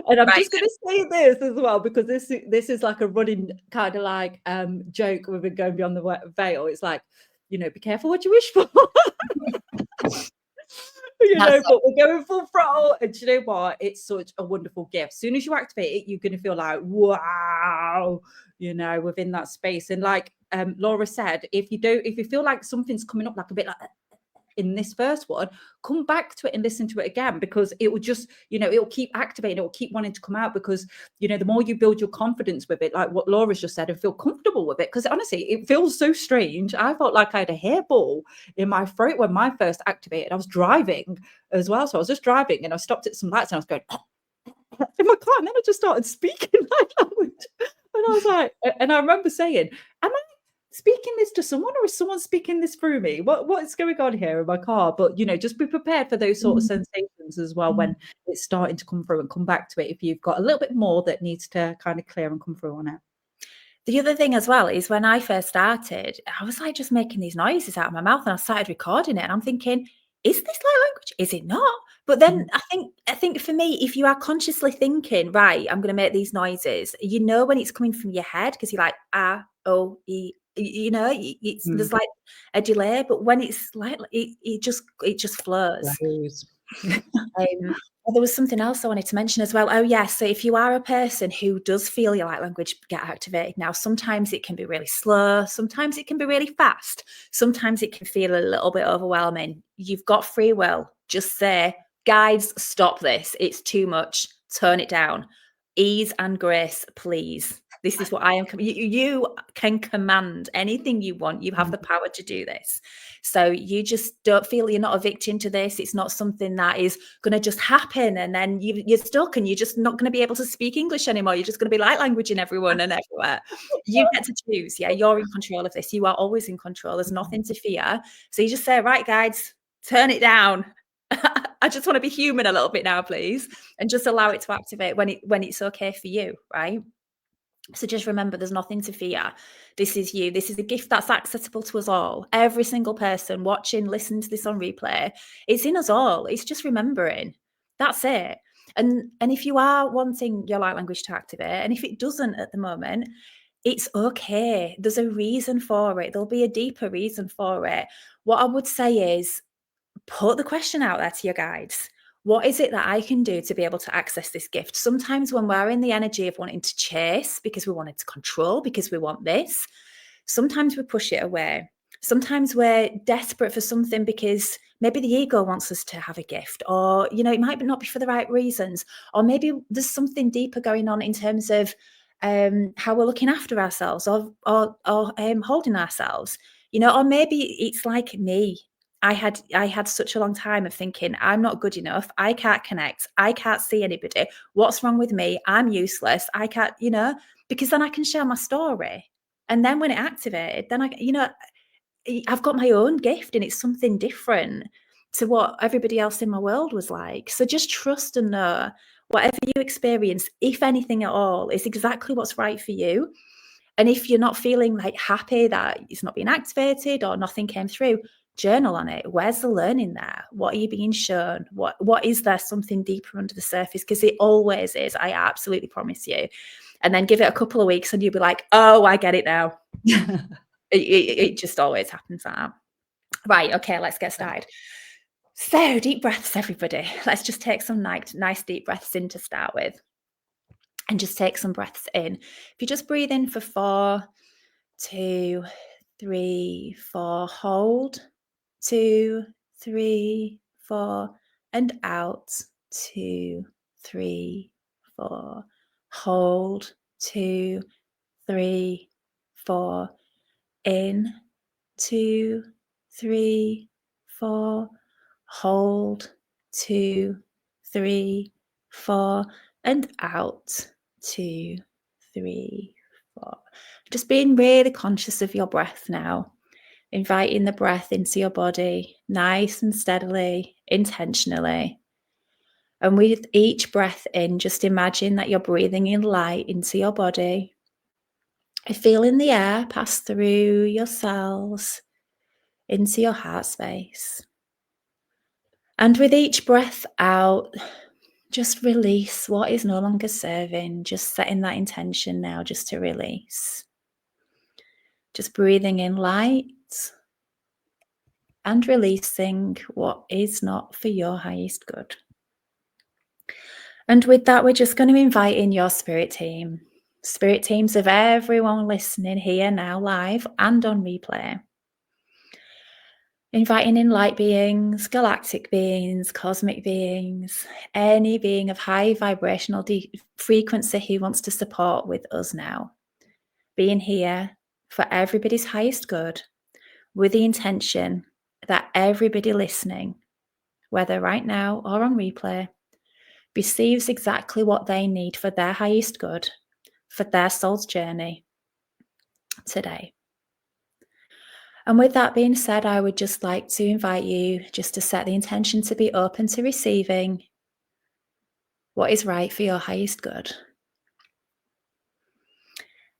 And I'm just going to say this as well, because this is like a running kind of like joke. We've been going beyond the veil. It's like, be careful what you wish for. But we're going full throttle, and you know what? It's such a wonderful gift. As soon as you activate it, you're going to feel like, wow, within that space. And like Laura said, if you feel like something's coming up like a bit like in this first one, come back to it and listen to it again, because it will just, it'll keep activating, it will keep wanting to come out, because, the more you build your confidence with it, like what Laura's just said, and feel comfortable with it, because honestly, it feels so strange. I felt like I had a hairball in my throat when my first activated. I was driving as well. So I was just driving and I stopped at some lights and I was going in my car, and then I just started speaking light language. And I was like, and I remember saying, am I speaking this to someone, or is someone speaking this through me? What's going on here in my car? But just be prepared for those sort of sensations as well when it's starting to come through, and come back to it if you've got a little bit more that needs to kind of clear and come through on it. The other thing as well is, when I first started, I was like just making these noises out of my mouth, and I started recording it, and I'm thinking, is this light language? Is it not? But then I think for me, if you are consciously thinking, right, I'm going to make these noises, when it's coming from your head, because you're like, oh, e, there's like a delay. But when it's like, it just flows. There was something else I wanted to mention as well. Oh, yes. So if you are a person who does feel your light language get activated now, sometimes it can be really slow. Sometimes it can be really fast. Sometimes it can feel a little bit overwhelming. You've got free will. Just say, guides, stop this. It's too much. Turn it down. Ease and grace, please. This is what I am. You can command anything you want. You have the power to do this. So you just don't feel you're not a victim to this. It's not something that is going to just happen and then you're stuck and you're just not going to be able to speak English anymore. You're just going to be light languaging everyone and everywhere. You get to choose. Yeah, you're in control of this. You are always in control. There's nothing to fear. So you just say, right, guys, turn it down. I just want to be human a little bit now, please, and just allow it to activate when it's okay for you, right? So just remember, there's nothing to fear. This is you. This is a gift that's accessible to us all. Every single person watching, listening to this on replay, it's in us all. It's just remembering. That's it. And if you are wanting your light language to activate, and if it doesn't at the moment, it's okay. There's a reason for it. There'll be a deeper reason for it. What I would say is, put the question out there to your guides. What is it that I can do to be able to access this gift? Sometimes when we're in the energy of wanting to chase because we wanted to control, because we want this, sometimes we push it away. Sometimes we're desperate for something because maybe the ego wants us to have a gift, or, it might not be for the right reasons, or maybe there's something deeper going on in terms of how we're looking after ourselves or holding ourselves, or maybe it's like me. I had such a long time of thinking, I'm not good enough. I can't connect. I can't see anybody. What's wrong with me? I'm useless. I can't, because then I can share my story. And then when it activated, then I've got my own gift and it's something different to what everybody else in my world was like. So just trust and know whatever you experience, if anything at all, is exactly what's right for you. And if you're not feeling like happy that it's not being activated or nothing came through, journal on it. Where's the learning there? What are you being shown? What is there something deeper under the surface? Because it always is. I absolutely promise you. And then give it a couple of weeks and you'll be like, oh, I get it now. It just always happens like that. Right. Okay, let's get started. So deep breaths, everybody. Let's just take some nice deep breaths in to start with. And just take some breaths in. If you just breathe in for 4, 2, 3, 4, hold, 2, 3, 4, and out, 2, 3, 4, hold, 2, 3, 4, in, 2, 3, 4, hold, 2, 3, 4, and out, 2, 3, 4. Just being really conscious of your breath now, inviting the breath into your body nice and steadily, intentionally. And with each breath in, just imagine that you're breathing in light into your body, feeling the air pass through your cells into your heart space. And with each breath out, just release what is no longer serving, just setting that intention now just to release. Just breathing in light and releasing what is not for your highest good. And with that, we're just going to invite in your spirit teams of everyone listening here now, live and on replay. Inviting in light beings, galactic beings, cosmic beings, any being of high vibrational frequency who wants to support with us now. Being here for everybody's highest good, with the intention that everybody listening, whether right now or on replay, receives exactly what they need for their highest good, for their soul's journey today. And with that being said, I would just like to invite you just to set the intention to be open to receiving what is right for your highest good.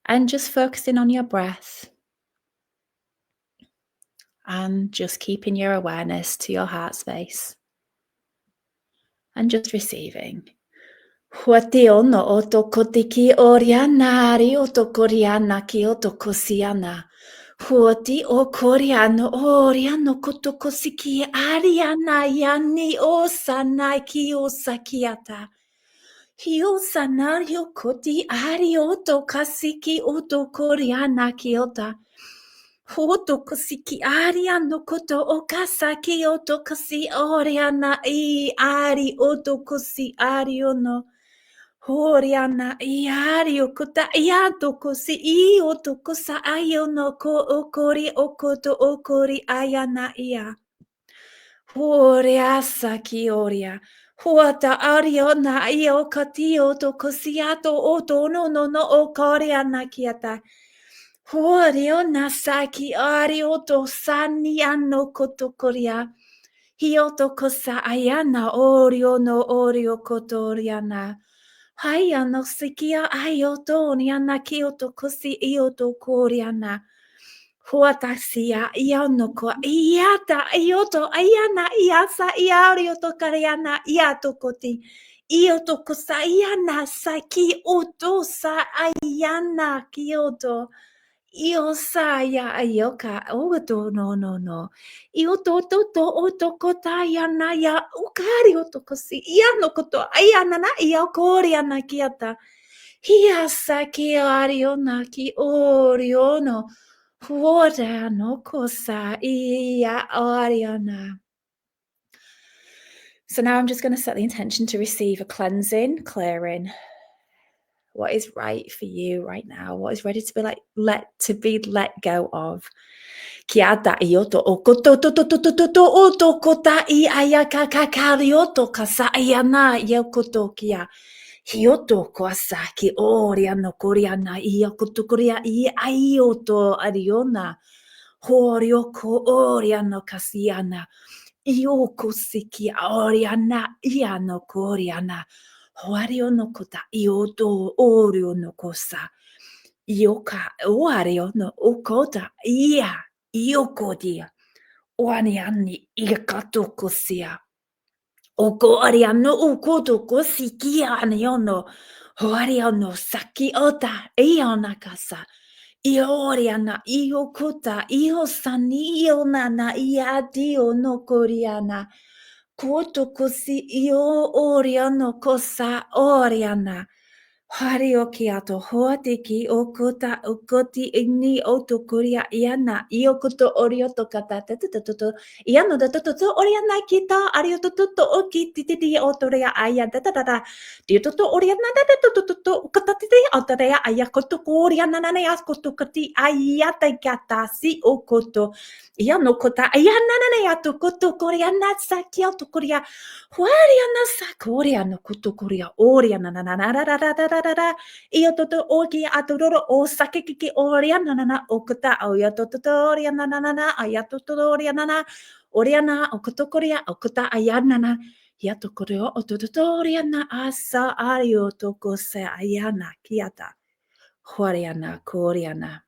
And just focusing on your breath and just keeping your awareness to your heart space and just receiving. Huationo otokotiki orianari otokoriana ki otokosiana. Huoti o Koreano Oriano Kotokosiki Ariana Yani Osanai Kiyosakiata. Hiosanario Koti Arioto Kasiki Oto Koreana Kiota. Hoto Kosiki Ariano Koto Okasaki Oto Kasi Oriana I Ari Oto Kosi Ariono. Horiana iario kota iato kosi io to kosa ayo no ko okori okoto okori ayana ia. Horeasa kioria. Huata ario na io katio to kosiato oto no okoriana kiata. Horio nasaki ario to sani ano kotokoria. Hioto kosa ayana orio no orio kotoriana. Haya no sikia ayoto niana kioto kosi ioto koriana. Huatasia ianoko iata ioto ayana iasa iarioto kariana iato koti. Ioto kosa iana saki uto sa ayana kioto. Io saya ayoka oto no. Io to oto kota yana ya ukari oto kosi iano koto ayana na ia koriana kiata. Hiasa ki ariona ki oriono. Huota no kosa ia ariana. So now I'm just going to set the intention to receive a cleansing, clearing. What is right for you right now? What is ready to be let go of? Kiata ioto okoto to oto kota I ayaka kakarioto kasa ayana yokoto kia. Hioto koasaki oriano koriana iokoto koria I aioto ariona. Horioko oriano kasiana. Ioko siki oriana iano koriana. Hoario no kota ioto orio no kosa. Ioka oario no okota ia iokodia. Oaniani ikato kosia. Oko ariano ukoto kosiki aniono. Hoariano saki ota iona kasa. Ioriana iokota iosani ionana iadio no koriana. Koto kosi io oriano kosa oriana. Hario kiato hoatiki okota okoti igni otokuria iana iokoto orioto kata tatututu iano tatutu oriana kita ariototo oki tititi otoria aya tatata diototo oriana tatututu katatiti otoria aya koto oriana nana yaskoto kati ayata kata si okoto iano kota ayana nana yato koto koriana sakiato koria Huariana sakoriano kutukuria oriana nananararararara io toto oki atororo o sakiki oriana nana okata oya toto oriana nanana ayato oriana oriana okutokoria okata ayanana yatokorio ototoriana asa ario tokose ayana kiata huariana koriana.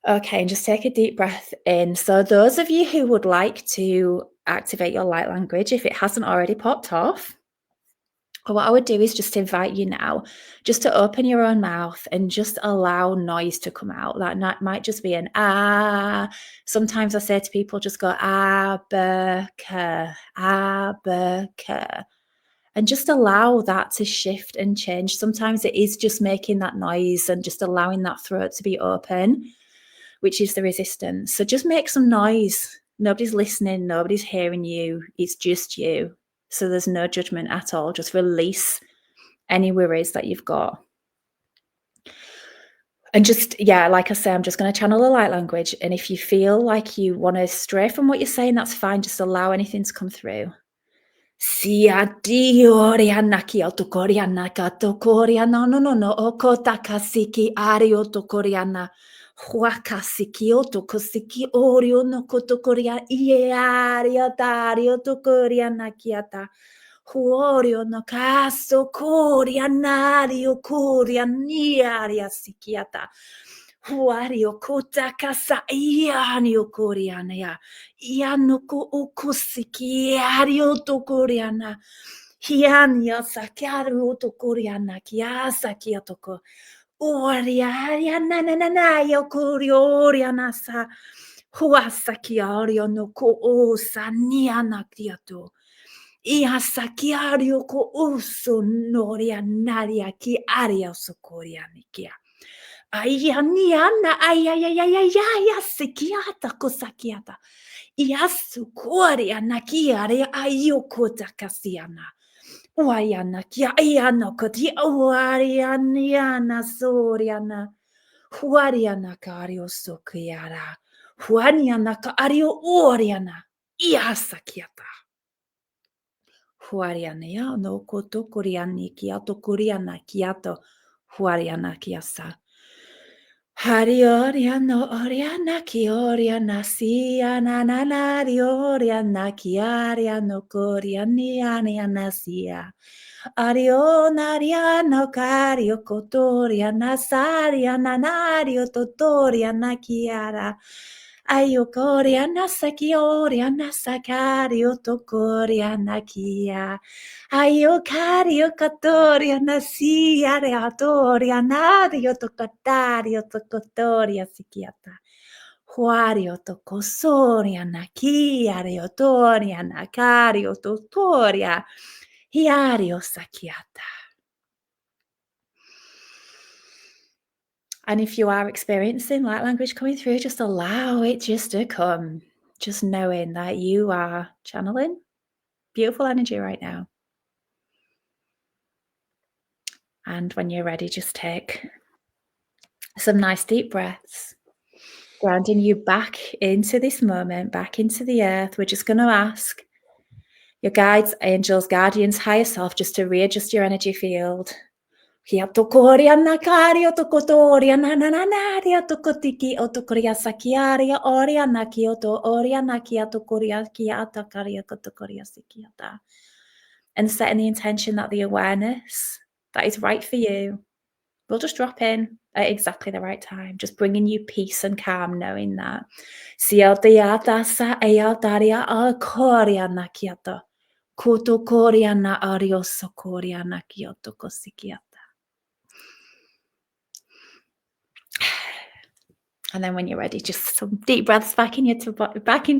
Okay, and just take a deep breath in. So those of you who would like to activate your light language, if it hasn't already popped off, what I would do is just invite you now just to open your own mouth and just allow noise to come out. That might just be an ah. Sometimes I say to people, just go abaka, and just allow that to shift and change. Sometimes it is just making that noise and just allowing that throat to be open, which is the resistance. So just make some noise. Nobody's listening. Nobody's hearing you. It's just you. So there's no judgment at all. Just release any worries that you've got. And just, like I say, I'm just going to channel the light language. And if you feel like you want to stray from what you're saying, that's fine. Just allow anything to come through. Sia dioriana ki autokoriana katokoriana no okotakasiki ario tokoriana. Huakasiki otokosiki orio no kotokoria iario tario tokoriana kiata. Huorio no caso corianario corianiaria sikiata. Huario kota casa ianio coriana. Iano ko ukusiki ario to coriana. Hiania sakiario to coriana kiasa kiatoko. Oria na yo corioriana sa. Huasakiario no ko o saniana kiato. Iasakiario ko uso noria naria ki aria sokorianikia. Ayaniana ayayayayaya sikiata kosakiata. Iasukoria nakiare ayokota kasiana. Wayana kia iana koti wariana soriana. Huariana kario sokiara. Huaniana kario oriana. Iasakiata. Huariana ya no koto koriani kiato koriana kiato. Huariana kiasa. Harioriano oriana kioriana siana nanarioriana kiariano koriani aniana sia. Arionariano cario cotoriana sariana nario totoriana chiara. Ayo coriana sakioriana sacario tocoriana kia. Ayo cario catoriana sia reatoria nario tocatario tocotoria sikiata. Huario tocosoria nakia reotoria nacario totoria. Hiario sakiata. And if you are experiencing light language coming through, just allow it just to come. Just knowing that you are channeling beautiful energy right now. And when you're ready, just take some nice deep breaths, grounding you back into this moment, back into the earth. We're just going to ask your guides, angels, guardians, higher self, just to readjust your energy field. Kia tokoria nakaria tokotoria nananaria tokotiki otokoria sakiaria oria nakioto oria nakia tokoria kia atakaria kotokoria sikiata. And setting the intention that the awareness that is right for you will just drop in at exactly the right time, just bringing you peace and calm, knowing that. Siatiata sa eataria alkoria nakiata. Kotokoria na ariosokoria nakioto kosikiata. And then when you're ready, just some deep breaths back into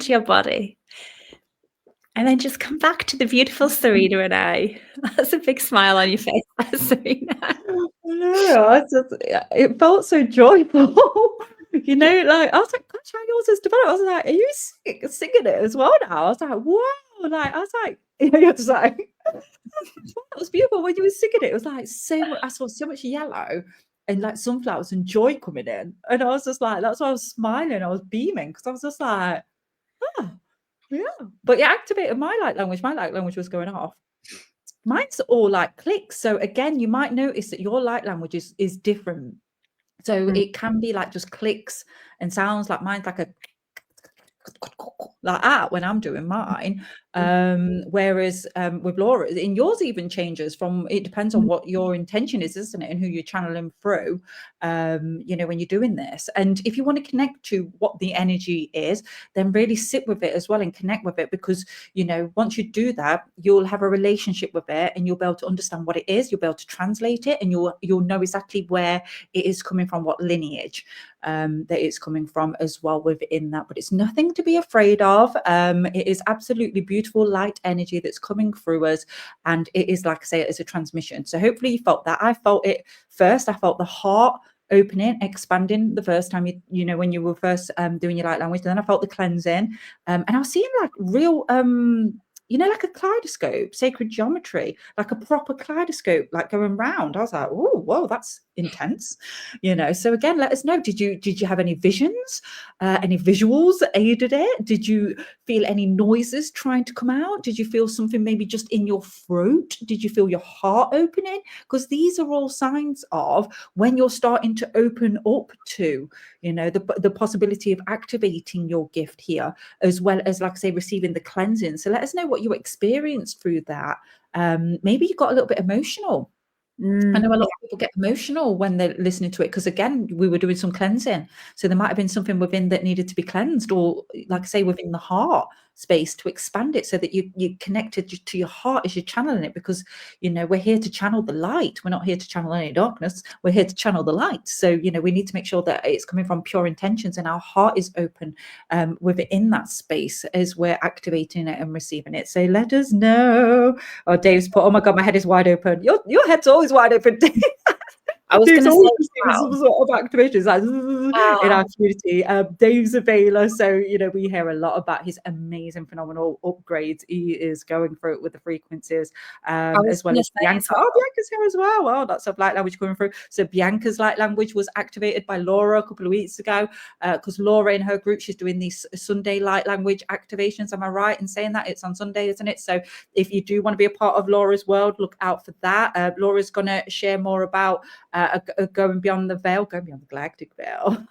your body. And then just come back to the beautiful Serena and I. That's a big smile on your face, Serena. No, it felt so joyful. You know, like I was like, gosh, how yours is developed. I was like, are you singing it as well now? I was like, wow. Like I was like, you're just like, it was beautiful when you were singing it. It was like so much. I saw so much yellow and like sunflowers and joy coming in, and I was just like, that's why I was smiling. I was beaming because I was just like, oh, yeah. But it activated my light language. My light language was going off. Mine's all like clicks. So again, you might notice that your light language is different. So it can be like just clicks and sounds. Like mine's like a like that when I'm doing mine. Whereas with Laura, in yours even changes from, it depends on what your intention is, isn't it? And who you're channeling through, you know, when you're doing this. And if you want to connect to what the energy is, then really sit with it as well and connect with it, because, you know, once you do that, you'll have a relationship with it and you'll be able to understand what it is. You'll be able to translate it and you'll know exactly where it is coming from, what lineage that it's coming from as well within that. But it's nothing to be afraid of. It is absolutely beautiful light energy that's coming through us, and it is, like I say, it's a transmission. So hopefully you felt that. I felt it first. I felt the heart opening, expanding the first time you know, when you were first doing your light language. And then I felt the cleansing, and I was seeing like real you know, like a kaleidoscope, sacred geometry, like a proper kaleidoscope, like going round. I was like, oh, whoa, that's intense, you know. So again, let us know. Did you have any visions, any visuals that aided it? Did you feel any noises trying to come out? Did you feel something maybe just in your throat? Did you feel your heart opening? Because these are all signs of when you're starting to open up to, you know, the possibility of activating your gift here, as well as, like I say, receiving the cleansing. So let us know what you experienced through that. Maybe you got a little bit emotional. I know a lot of people get emotional when they're listening to it, because again, we were doing some cleansing. So there might have been something within that needed to be cleansed, or like I say, within the heart space to expand it so that you connected to your heart as you're channeling it, because, you know, we're here to channel the light. We're not here to channel any darkness. We're here to channel the light. So, you know, we need to make sure that it's coming from pure intentions and our heart is open within that space as we're activating it and receiving it. So let us know. Oh, Dave's put, oh my God, my head is wide open. Your head's always wide open, Dave. I was There's gonna say always as just doing some well. sort of activations like in Ah, our community. Dave's a Baylor, so you know we hear a lot about his amazing, phenomenal upgrades. He is going through it with the frequencies, I was as well gonna as say Bianca. as Oh, well. Bianca's here as well. Oh, lots of light language coming through. So Bianca's light language was activated by Laura a couple of weeks ago, because Laura in her group, she's doing these Sunday light language activations. Am I right in saying that? It's on Sunday, isn't it? So if you do want to be a part of Laura's world, look out for that. Laura's going to share more about going beyond the veil, going beyond the galactic veil,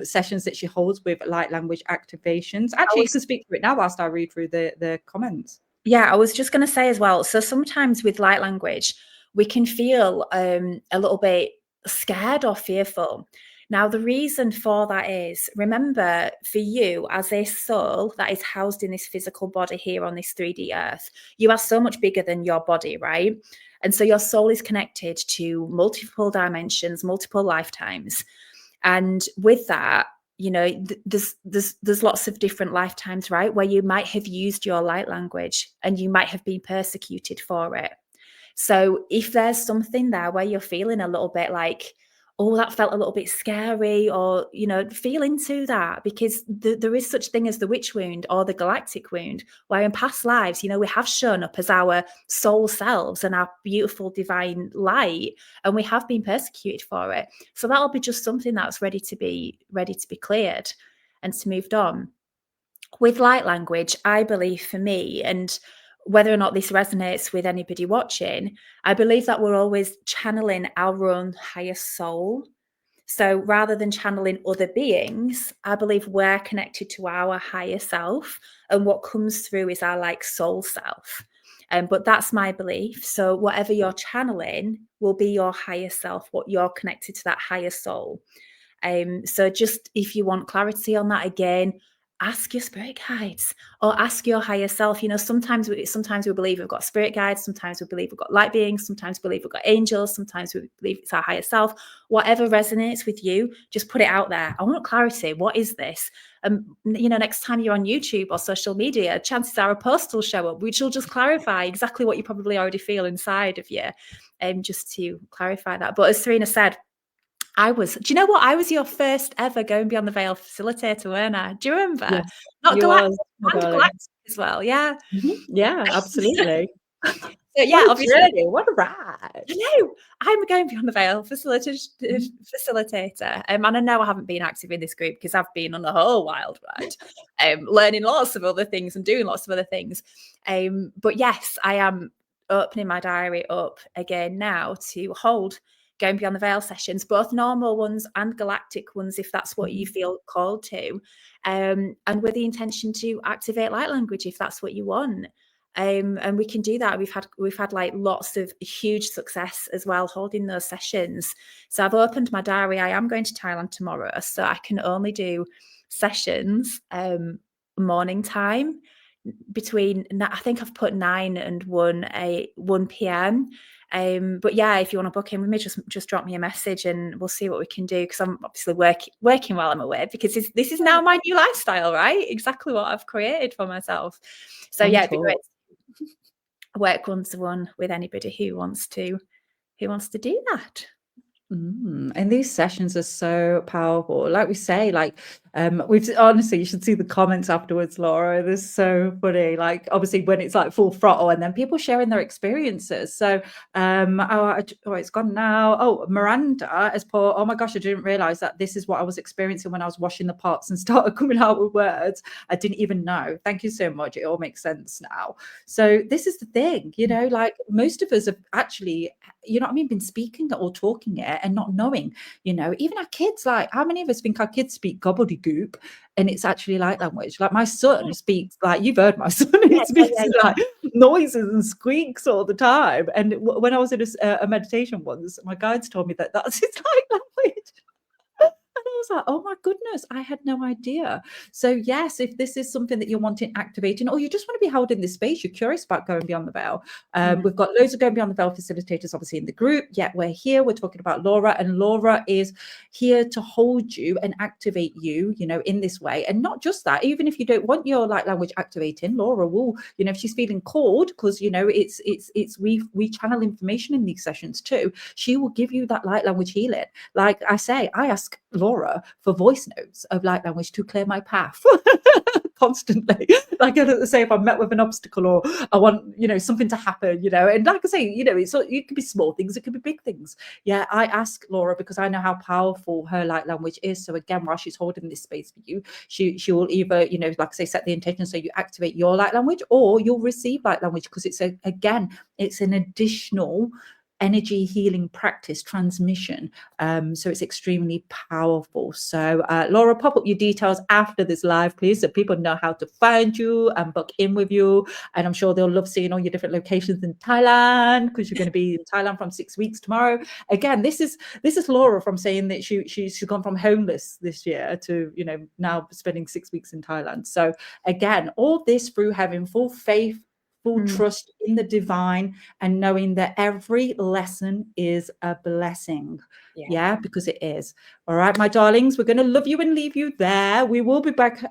sessions that she holds with light language activations. I Actually, you was can speak to it now whilst I read through the comments. Yeah, I was just gonna say as well, so sometimes with light language, we can feel a little bit scared or fearful. Now, the reason for that is, remember, for you as a soul that is housed in this physical body here on this 3D earth, you are so much bigger than your body, right? And so your soul is connected to multiple dimensions, multiple lifetimes. And with that, you know, there's lots of different lifetimes, right, where you might have used your light language and you might have been persecuted for it. So if there's something there where you're feeling a little bit like, oh, that felt a little bit scary, or, you know, feel into that, because there is such thing as the witch wound or the galactic wound, where in past lives, you know, we have shown up as our soul selves and our beautiful divine light, and we have been persecuted for it. So that'll be just something that's ready to be cleared and to moved on. With light language, I believe for me, and whether or not this resonates with anybody watching, I believe that we're always channeling our own higher soul. So rather than channeling other beings, I believe we're connected to our higher self, and what comes through is our like soul self. But that's my belief. So whatever you're channeling will be your higher self, what you're connected to that higher soul. So just if you want clarity on that, again, ask your spirit guides or ask your higher self. You know, sometimes we believe we've got spirit guides, sometimes we believe we've got light beings, sometimes we believe we've got angels, sometimes we believe it's our higher self. Whatever resonates with you, just put it out there. I want clarity. What is this? You know, next time you're on YouTube or social media, chances are a post will show up, which will just clarify exactly what you probably already feel inside of you, just to clarify that. But as Serena said, do you know what? I was your first ever Going Beyond the Veil facilitator, weren't I? Do you remember? Yes, Not you galactic, was, my and darling. galactic as well, yeah. Yeah, absolutely. So What yeah, a obviously, journey! What a ride! I know I'm a Going Beyond the Veil facilitator, and I know I haven't been active in this group because I've been on a whole wild ride, learning lots of other things and doing lots of other things. But yes, I am opening my diary up again now to hold Going Beyond the Veil sessions, both normal ones and galactic ones, if that's what you feel called to, and with the intention to activate light language if that's what you want. And we can do that. We've had like lots of huge success as well holding those sessions. So I've opened my diary. I am going to Thailand tomorrow, so I can only do sessions morning time between, I think I've put 9 and 1 p.m. But yeah, if you want to book in with me, just drop me a message and we'll see what we can do, because I'm obviously working while I'm away, because this is now my new lifestyle, right? Exactly what I've created for myself. So On yeah, it'd be tour. great to work one-to-one with anybody who wants to do that. And these sessions are so powerful. Like we say, like we've honestly, you should see the comments afterwards, Laura. They're so funny. Like obviously when it's like full throttle and then people sharing their experiences. So it's gone now. Oh, Miranda has put, oh my gosh, I didn't realize that this is what I was experiencing when I was washing the pots and started coming out with words. I didn't even know. Thank you so much. It all makes sense now. So this is the thing, you know, like most of us have actually, you know what I mean, been speaking it or talking it and not knowing, you know, even our kids, like how many of us think our kids speak gobbledygook and it's actually light language? Like my son speaks, like you've heard my son, he speaks like noises and squeaks all the time. And when I was in a meditation once, my guides told me that that's his light language. And I was was like, oh my goodness, I had no idea. So yes, if this is something that you're wanting activating, or you just want to be held in this space, you're curious about going beyond the veil. We've got loads of going beyond the veil facilitators, obviously in the group. Yet we're here. We're talking about Laura, and Laura is here to hold you and activate you, in this way. And not just that, even if you don't want your light language activating, Laura will, if she's feeling called, because we channel information in these sessions too. She will give you that light language healing. Like I say, I ask Laura for voice notes of light language to clear my path constantly. Like I say, if I'm met with an obstacle or I want, something to happen, and like I say, it could be small things, it could be big things. Yeah, I ask Laura because I know how powerful her light language is. So again, while she's holding this space for you, she will either, like I say, set the intention so you activate your light language, or you'll receive light language, because it's it's an additional energy healing practice transmission. So it's extremely powerful. So Laura, pop up your details after this live, please, so people know how to find you and book in with you. And I'm sure they'll love seeing all your different locations in Thailand, because you're going to be in Thailand from 6 weeks tomorrow. Again, this is Laura from saying that she's gone from homeless this year to now spending 6 weeks in Thailand. So again, all this through having full faith, full trust in the divine, and knowing that every lesson is a blessing. Yeah, because it is. All right, my darlings, we're going to love you and leave you there. We will be back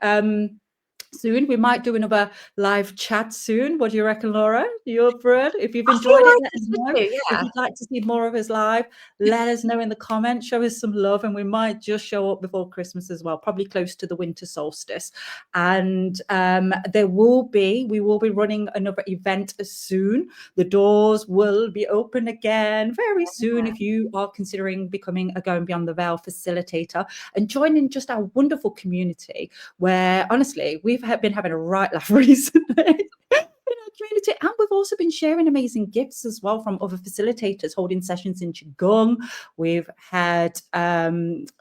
soon. We might do another live chat soon. What do you reckon, Laura? You up for it? If you've enjoyed it, let us know. If you'd like to see more of us live, let us know in the comments. Show us some love, and we might just show up before Christmas as well, probably close to the winter solstice. And we will be running another event soon. The doors will be open again very soon if you are considering becoming a Going Beyond the Veil facilitator and joining just our wonderful community, where honestly we've been having a right laugh recently in our community, and we've also been sharing amazing gifts as well from other facilitators holding sessions in Qigong. We've had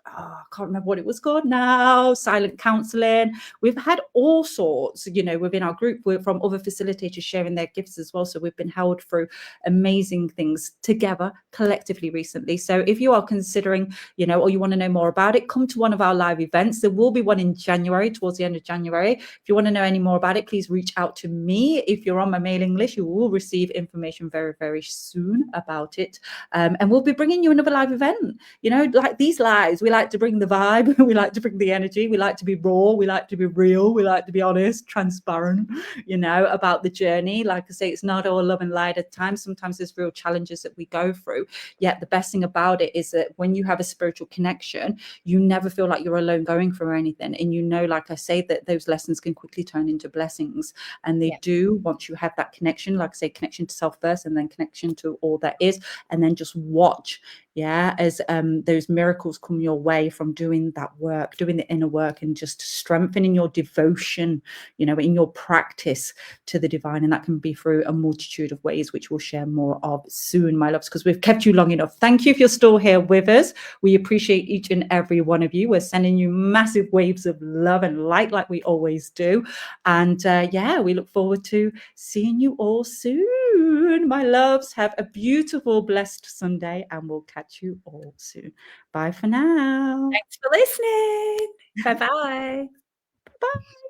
I can't remember what it was called now, silent counseling. We've had all sorts, within our group from other facilitators sharing their gifts as well. So we've been held through amazing things together collectively recently. So if you are considering, or you want to know more about it, come to one of our live events. There will be one in January, towards the end of January. If you want to know any more about it, please reach out to me. If you're on my mailing list, you will receive information very, very soon about it. And we'll be bringing you another live event. Like these lives, we like to bring the vibe, we like to bring the energy, we like to be raw, we like to be real, we like to be honest, transparent, about the journey. Like I say, it's not all love and light at times. Sometimes there's real challenges that we go through. Yet the best thing about it is that when you have a spiritual connection, you never feel like you're alone going through anything. And like I say, that those lessons can quickly turn into blessings. And they do, once you have that connection, like I say, connection to self first, and then connection to all that is, and then just watch as those miracles come your way from doing that work, doing the inner work, and just strengthening your devotion, in your practice to the divine. And that can be through a multitude of ways, which we'll share more of soon, my loves, because we've kept you long enough. Thank you if you're still here with us. We appreciate each and every one of you. We're sending you massive waves of love and light, like we always do. And we look forward to seeing you all soon, my loves. Have a beautiful, blessed Sunday, and we'll catch you all soon. Bye for now. Thanks for listening. Bye-bye. Bye.